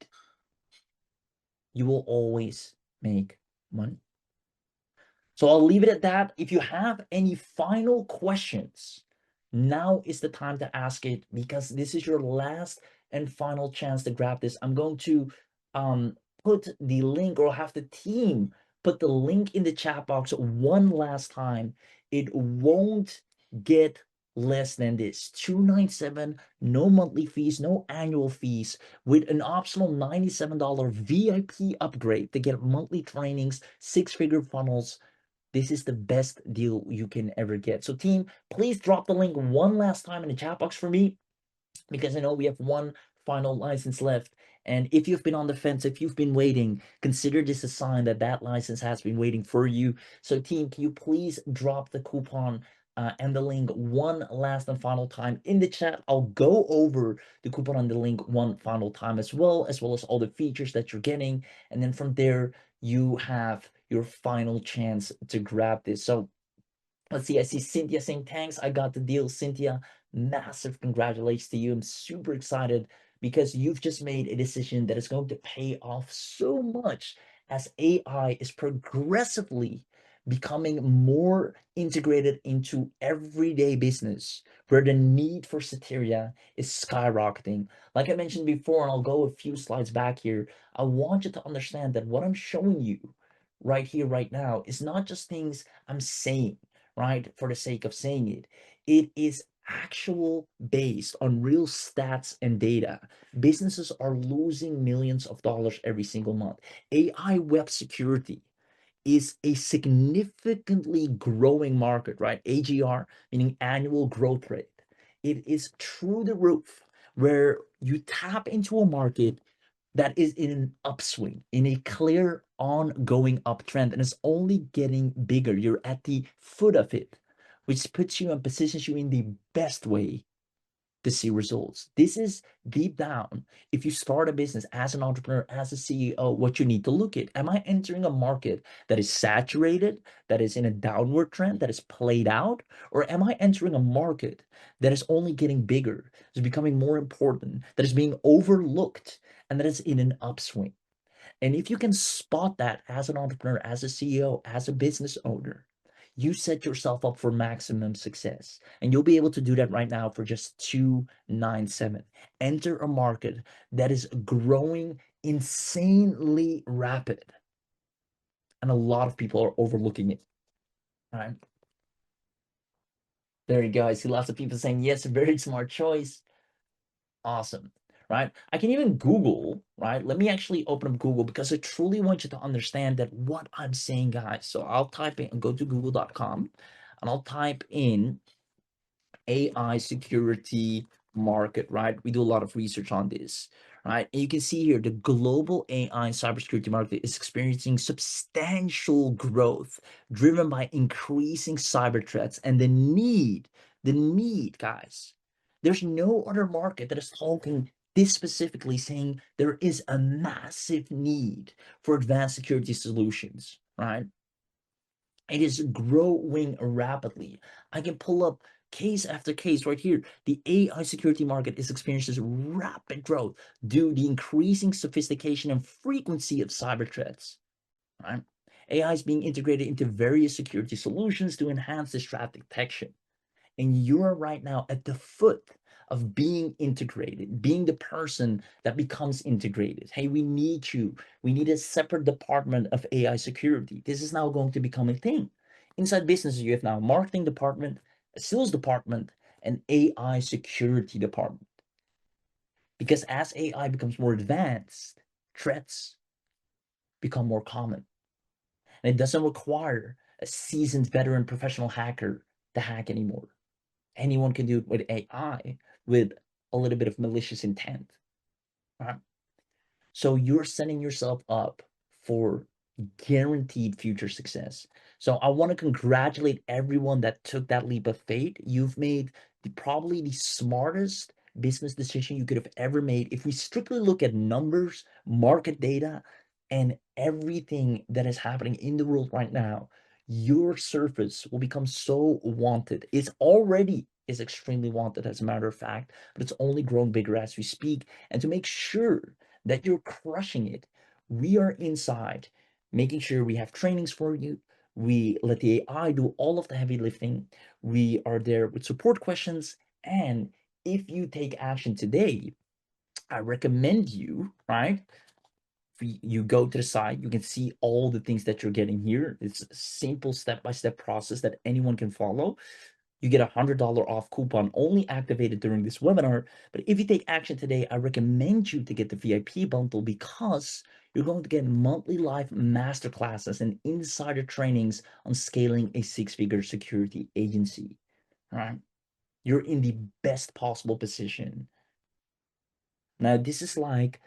you will always make money. So I'll leave it at that. If you have any final questions, now is the time to ask it because this is your last and final chance to grab this. I'm going to put the link or have the team put the link in the chat box one last time. It won't get less than this. $297, no monthly fees, no annual fees, with an optional $97 VIP upgrade to get monthly trainings, six-figure funnels. This is the best deal you can ever get. So team, please drop the link one last time in the chat box for me, because I know we have one final license left. And if you've been on the fence, if you've been waiting, consider this a sign that that license has been waiting for you. So team, can you please drop the coupon and the link one last and final time in the chat? I'll go over the coupon and the link one final time as well as all the features that you're getting. And then from there, you have your final chance to grab this. So let's see, I see Cynthia saying, thanks, I got the deal. Cynthia, massive congratulations to you. I'm super excited because you've just made a decision that is going to pay off so much as AI is progressively becoming more integrated into everyday business, where the need for Soteria is skyrocketing. Like I mentioned before, and I'll go a few slides back here, I want you to understand that what I'm showing you right here, right now, is not just things I'm saying, right, for the sake of saying it. It is actual based on real stats and data. Businesses are losing millions of dollars every single month. AI web security is a significantly growing market, right? AGR, meaning annual growth rate. It is through the roof, where you tap into a market that is in an upswing, in a clear ongoing uptrend, and it's only getting bigger. You're at the foot of it, which puts you and positions you in the best way to see results. This is deep down, if you start a business as an entrepreneur, as a CEO, what you need to look at. Am I entering a market that is saturated, that is in a downward trend, that is played out? Or am I entering a market that is only getting bigger, is becoming more important, that is being overlooked, and that is in an upswing? And if you can spot that as an entrepreneur, as a CEO, as a business owner, you set yourself up for maximum success. And you'll be able to do that right now for just $297. Enter a market that is growing insanely rapid. And a lot of people are overlooking it. All right. There you go. I see lots of people saying, yes, very smart choice. Awesome, right? I can even Google, right? Let me actually open up Google, because I truly want you to understand that what I'm saying, guys. So I'll type in, go to google.com, and I'll type in AI security market, right? We do a lot of research on this, right? And you can see here the global AI cybersecurity market is experiencing substantial growth driven by increasing cyber threats and the need, guys. There's no other market that is talking this specifically, saying there is a massive need for advanced security solutions, right? It is growing rapidly. I can pull up case after case right here. The AI security market is experiencing rapid growth due to the increasing sophistication and frequency of cyber threats. Right? AI is being integrated into various security solutions to enhance this threat detection. And you're right now at the foot of being integrated, being the person that becomes integrated. Hey, we need you. We need a separate department of AI security. This is now going to become a thing. Inside businesses, you have now a marketing department, a sales department, an AI security department. Because as AI becomes more advanced, threats become more common. And it doesn't require a seasoned veteran professional hacker to hack anymore. Anyone can do it with AI with a little bit of malicious intent. Right? So you're setting yourself up for guaranteed future success. So I want to congratulate everyone that took that leap of faith. You've made probably the smartest business decision you could have ever made. If we strictly look at numbers, market data, and everything that is happening in the world right now, your service will become so wanted. It's already is extremely wanted, as a matter of fact, but it's only growing bigger as we speak. And to make sure that you're crushing it, we are inside making sure we have trainings for you. We let the AI do all of the heavy lifting. We are there with support questions. And if you take action today, I recommend you, right, You go to the site, you can see all the things that you're getting here. It's a simple step-by-step process that anyone can follow. You get $100 off coupon only activated during this webinar. But if you take action today, I recommend you to get the VIP bundle because you're going to get monthly live masterclasses and insider trainings on scaling a six-figure security agency. All right. You're in the best possible position. Now, this is like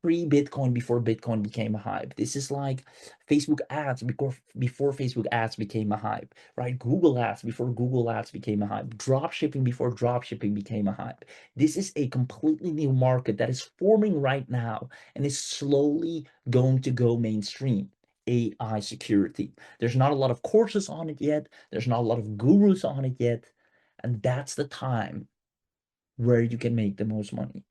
pre-Bitcoin before Bitcoin became a hype. This is like Facebook ads before Facebook ads became a hype, right? Google ads before Google ads became a hype. Drop shipping before drop shipping became a hype. This is a completely new market that is forming right now and is slowly going to go mainstream. AI security. There's not a lot of courses on it yet. There's not a lot of gurus on it yet. And that's the time where you can make the most money.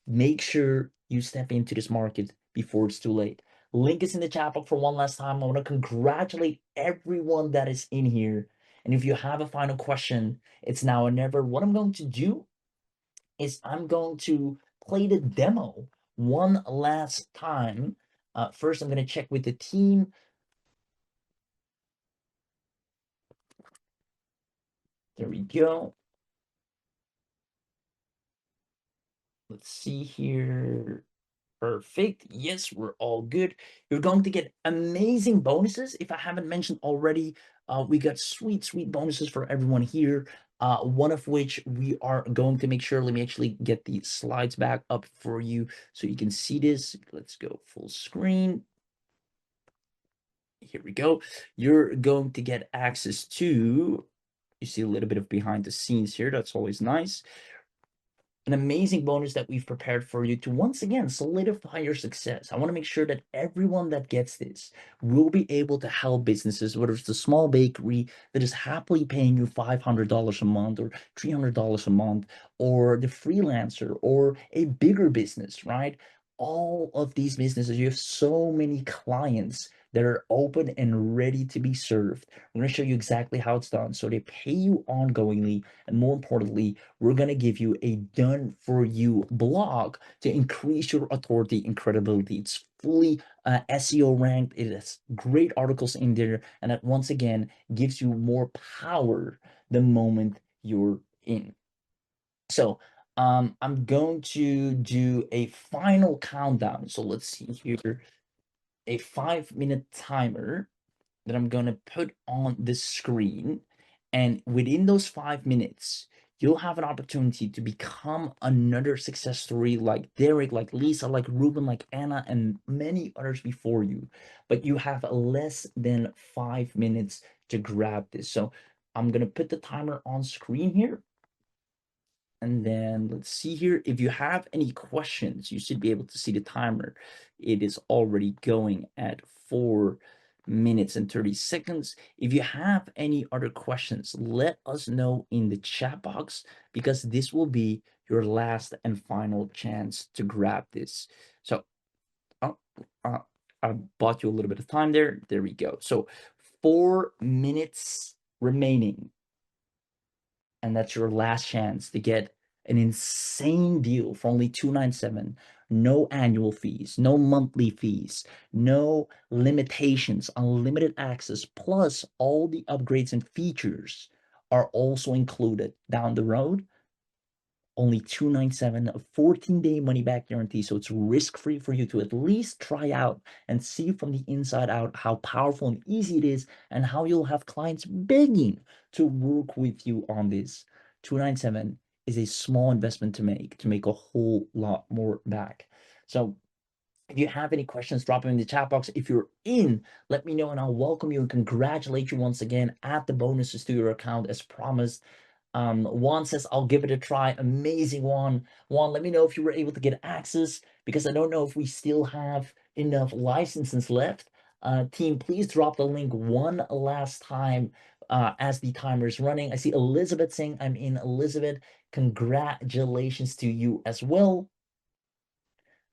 Make sure you step into this market before it's too late. Link is in the chat box for one last time. I want to congratulate everyone that is in here. And if you have a final question, it's now or never. What I'm going to do is I'm going to play the demo one last time. First, I'm going to check with the team. There we go. Let's see here. Perfect. Yes, we're all good. You're going to get amazing bonuses. If I haven't mentioned already, we got sweet, sweet bonuses for everyone here. One of which we are going to make sure, let me actually get the slides back up for you so you can see this. Let's go full screen. Here we go. You're going to get access to, you see a little bit of behind the scenes here. That's always nice. An amazing bonus that we've prepared for you to once again solidify your success. I want to make sure that everyone that gets this will be able to help businesses, whether it's the small bakery that is happily paying you $500 a month or $300 a month, or the freelancer or a bigger business, right? All of these businesses, you have so many clients that are open and ready to be served. I'm going to show you exactly how it's done. So they pay you ongoingly, and more importantly, we're going to give you a done for you blog to increase your authority and credibility. It's fully SEO ranked. It has great articles in there. And that once again gives you more power the moment you're in. So I'm going to do a final countdown. So let's see here, a 5-minute timer that I'm going to put on the screen. And within those 5 minutes, you'll have an opportunity to become another success story like Derek, like Lisa, like Ruben, like Anna, and many others before you. But you have less than 5 minutes to grab this. So I'm going to put the timer on screen here. And then let's see here. If you have any questions, you should be able to see the timer. It is already going at 4 minutes and 30 seconds. If you have any other questions, let us know in the chat box because this will be your last and final chance to grab this. So oh, I bought you a little bit of time there. There we go. So 4 minutes remaining. And that's your last chance to get an insane deal for only $297. No annual fees, no monthly fees, no limitations, unlimited access, plus all the upgrades and features are also included down the road. Only $297, a 14-day money-back guarantee, so it's risk-free for you to at least try out and see from the inside out how powerful and easy it is and how you'll have clients begging to work with you on this. $297 is a small investment to make a whole lot more back. So if you have any questions, drop them in the chat box. If you're in, let me know and I'll welcome you and congratulate you once again. Add the bonuses to your account as promised. Juan says, I'll give it a try. Amazing, Juan. Juan, let me know if you were able to get access because I don't know if we still have enough licenses left. Team, please drop the link one last time as the timer is running. I see Elizabeth saying I'm in. Elizabeth, congratulations to you as well.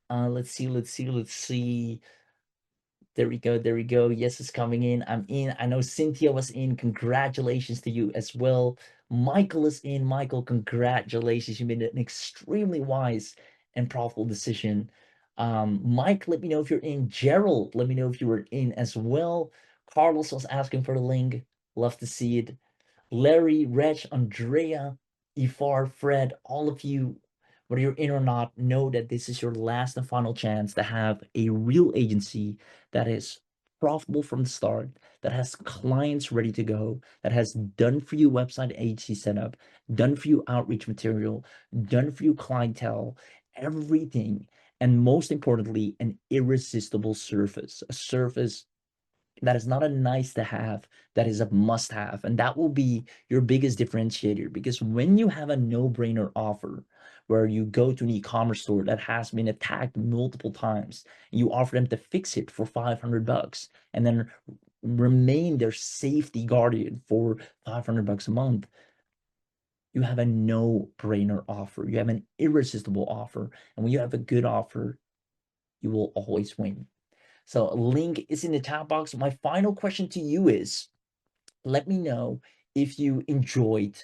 Let's see. There we go. There we go. Yes, it's coming in. I'm in. I know Cynthia was in. Congratulations to you as well. Michael is in. Michael, congratulations. You made an extremely wise and profitable decision. Mike, let me know if you're in. Gerald, let me know if you were in as well. Carlos was asking for the link. Love to see it. Larry, Reg, Andrea, Ifar, Fred, all of you, whether you're in or not, know that this is your last and final chance to have a real agency that is profitable from the start, that has clients ready to go, that has done for you website agency setup, done for you outreach material, done for you clientele, everything. And most importantly, an irresistible service, a service that is not a nice to have, that is a must have. And that will be your biggest differentiator, because when you have a no-brainer offer where you go to an e-commerce store that has been attacked multiple times, and you offer them to fix it for 500 bucks and then remain their safety guardian for 500 bucks a month, you have a no-brainer offer. You have an irresistible offer. And when you have a good offer, you will always win. So a link is in the chat box. My final question to you is, let me know if you enjoyed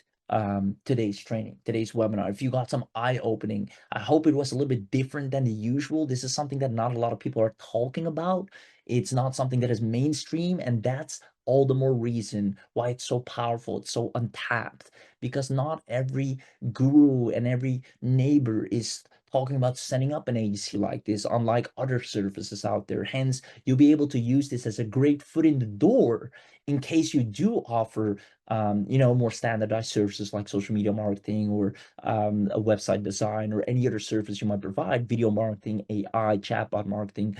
today's training, today's webinar, if you got some eye-opening. I hope it was a little bit different than the usual. This is something that not a lot of people are talking about. It's not something that is mainstream, and that's all the more reason why it's so powerful. It's so untapped, because not every guru and every neighbor is talking about setting up an agency like this, unlike other services out there. Hence, you'll be able to use this as a great foot in the door in case you do offer more standardized services like social media marketing, or a website design, or any other service you might provide, video marketing, AI, chatbot marketing.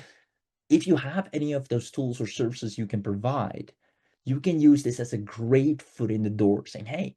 If you have any of those tools or services you can provide, you can use this as a great foot in the door, saying, hey,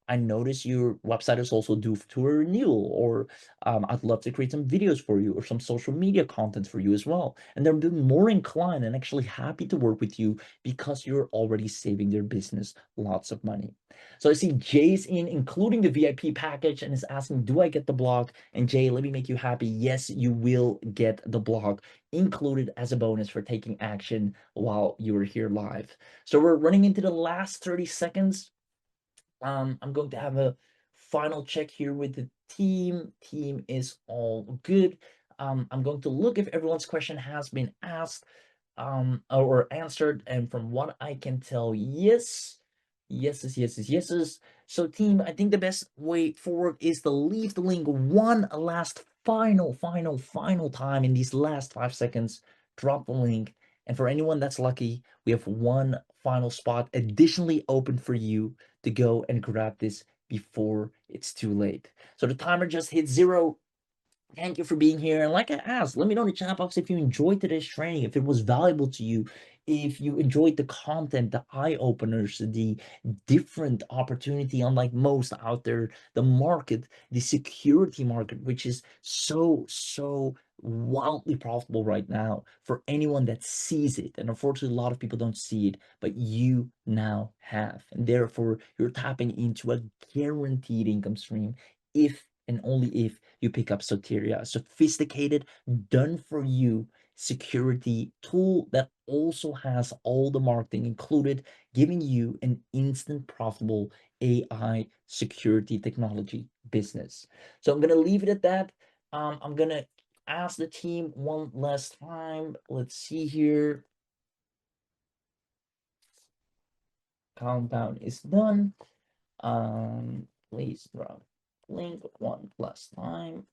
I notice your website is also due to a renewal, or I'd love to create some videos for you or some social media content for you as well. And they're being more inclined and actually happy to work with you because you're already saving their business lots of money. So I see Jay's including the VIP package, and is asking, do I get the blog? And Jay, let me make you happy. Yes, you will get the blog included as a bonus for taking action while you are here live. So we're running into the last 30 seconds. I'm going to have a final check here with the team. Team is all good. I'm going to look if everyone's question has been asked or answered. And from what I can tell, yes. Yeses. So team, I think the best way forward is to leave the link one last final time in these last 5 seconds. Drop the link. And for anyone that's lucky, we have one final spot additionally open for you to go and grab this before it's too late. So the timer just hit 0. Thank you for being here. And like I asked, let me know in the chat box if you enjoyed today's training, if it was valuable to you, if you enjoyed the content, the eye openers, the different opportunity, unlike most out there, the market, the security market, which is so wildly profitable right now for anyone that sees it. And unfortunately, a lot of people don't see it, but you now have. And therefore, you're tapping into a guaranteed income stream if and only if you pick up Soteria, a sophisticated, done for you security tool that also has all the marketing included, giving you an instant profitable AI security technology business. So I'm going to leave it at that. I'm going to ask the team one last time. Let's see here. Countdown is done. Please drop link one last time.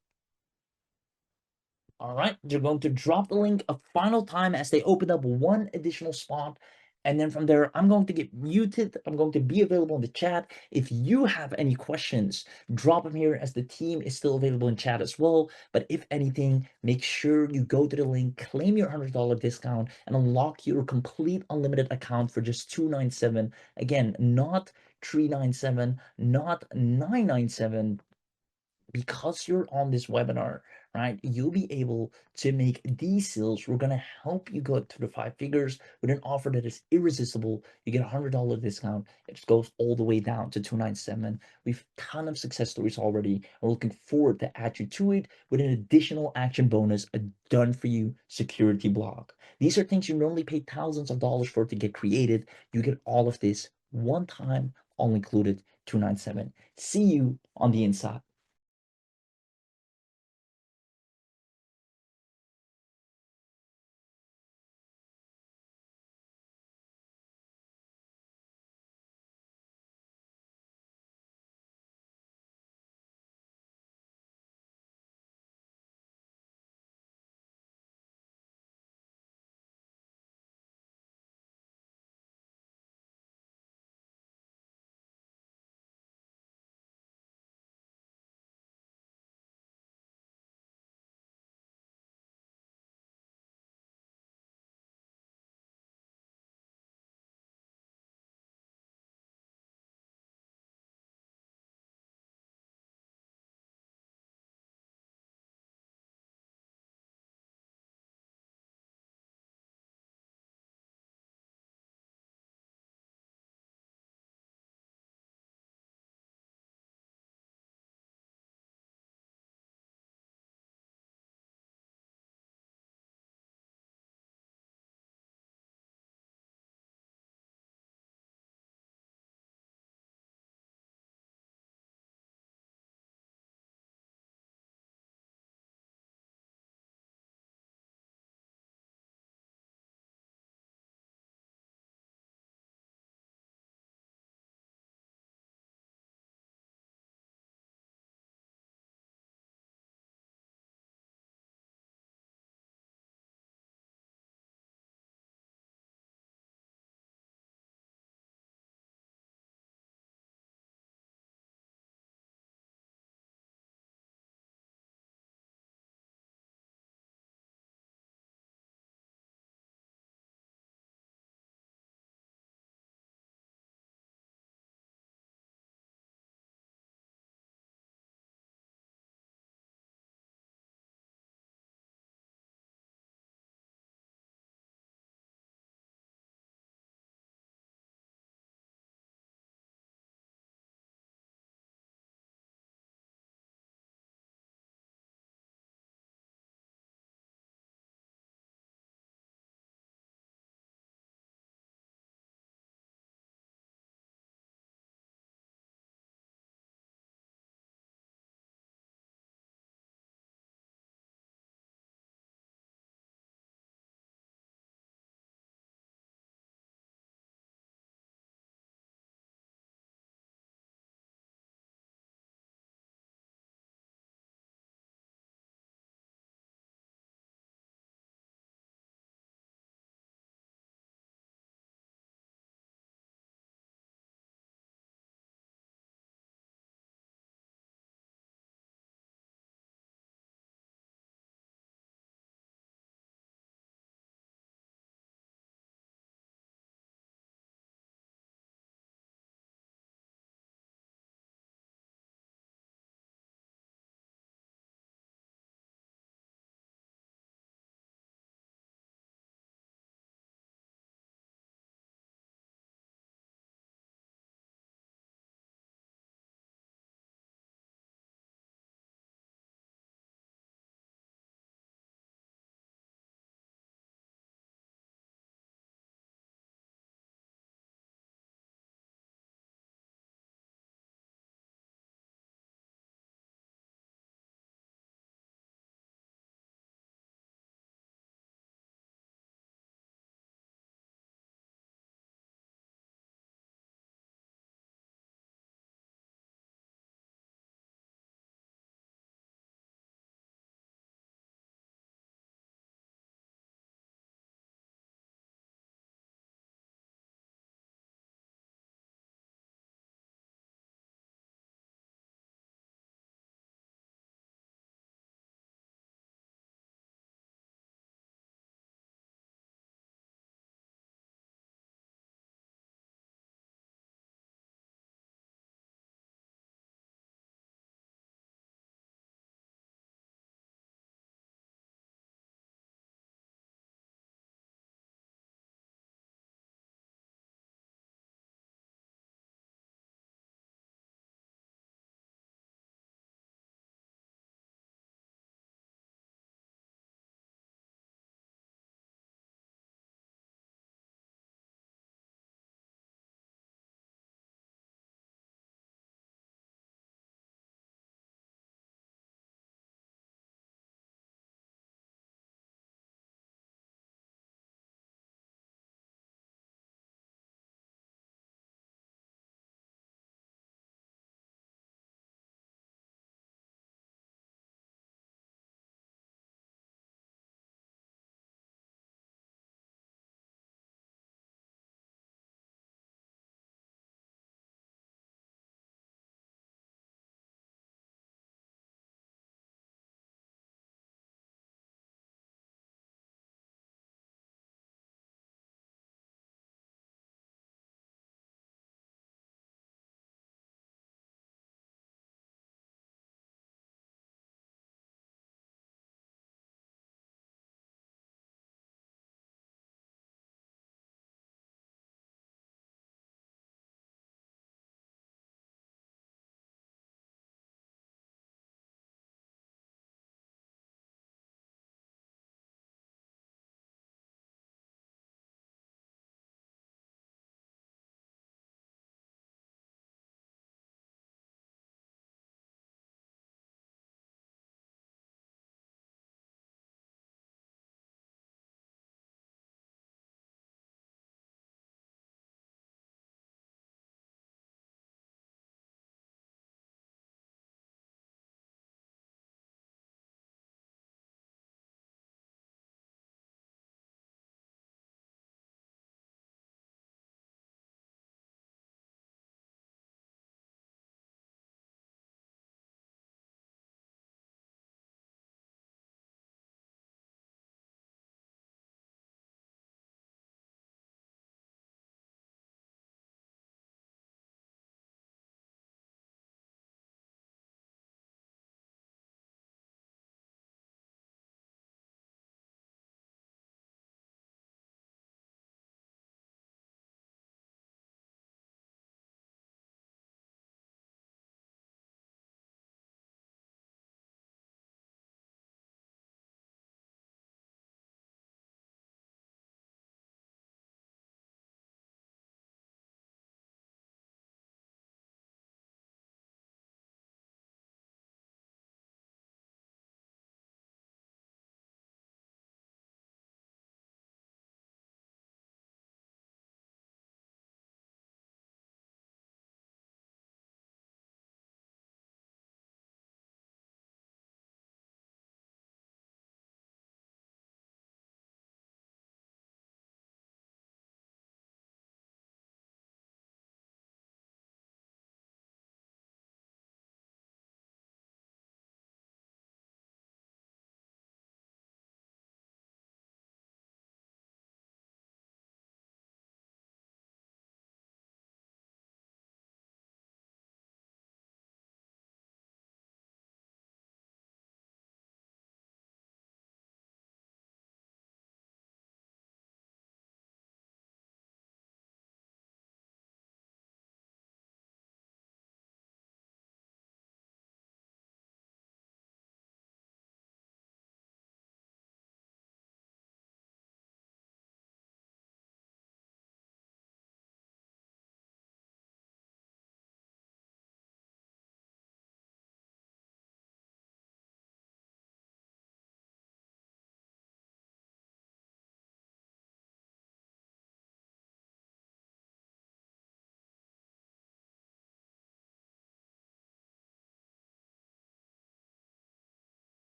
All right, they're going to drop the link a final time as they open up one additional spot. And then from there, I'm going to get muted. I'm going to be available in the chat. If you have any questions, drop them here, as the team is still available in chat as well. But if anything, make sure you go to the link, claim your $100 discount, and unlock your complete unlimited account for just $297. Again, not $397, not $997. Because you're on this webinar, right, you'll be able to make these sales. We're going to help you go to the 5 figures with an offer that is irresistible. You get a $100 discount. It just goes all the way down to $297. We've a ton of success stories already. We're looking forward to add you to it with an additional action bonus, a done for you security block. These are things you normally pay thousands of dollars for to get created. You get all of this one time, all included, $297. See you on the inside.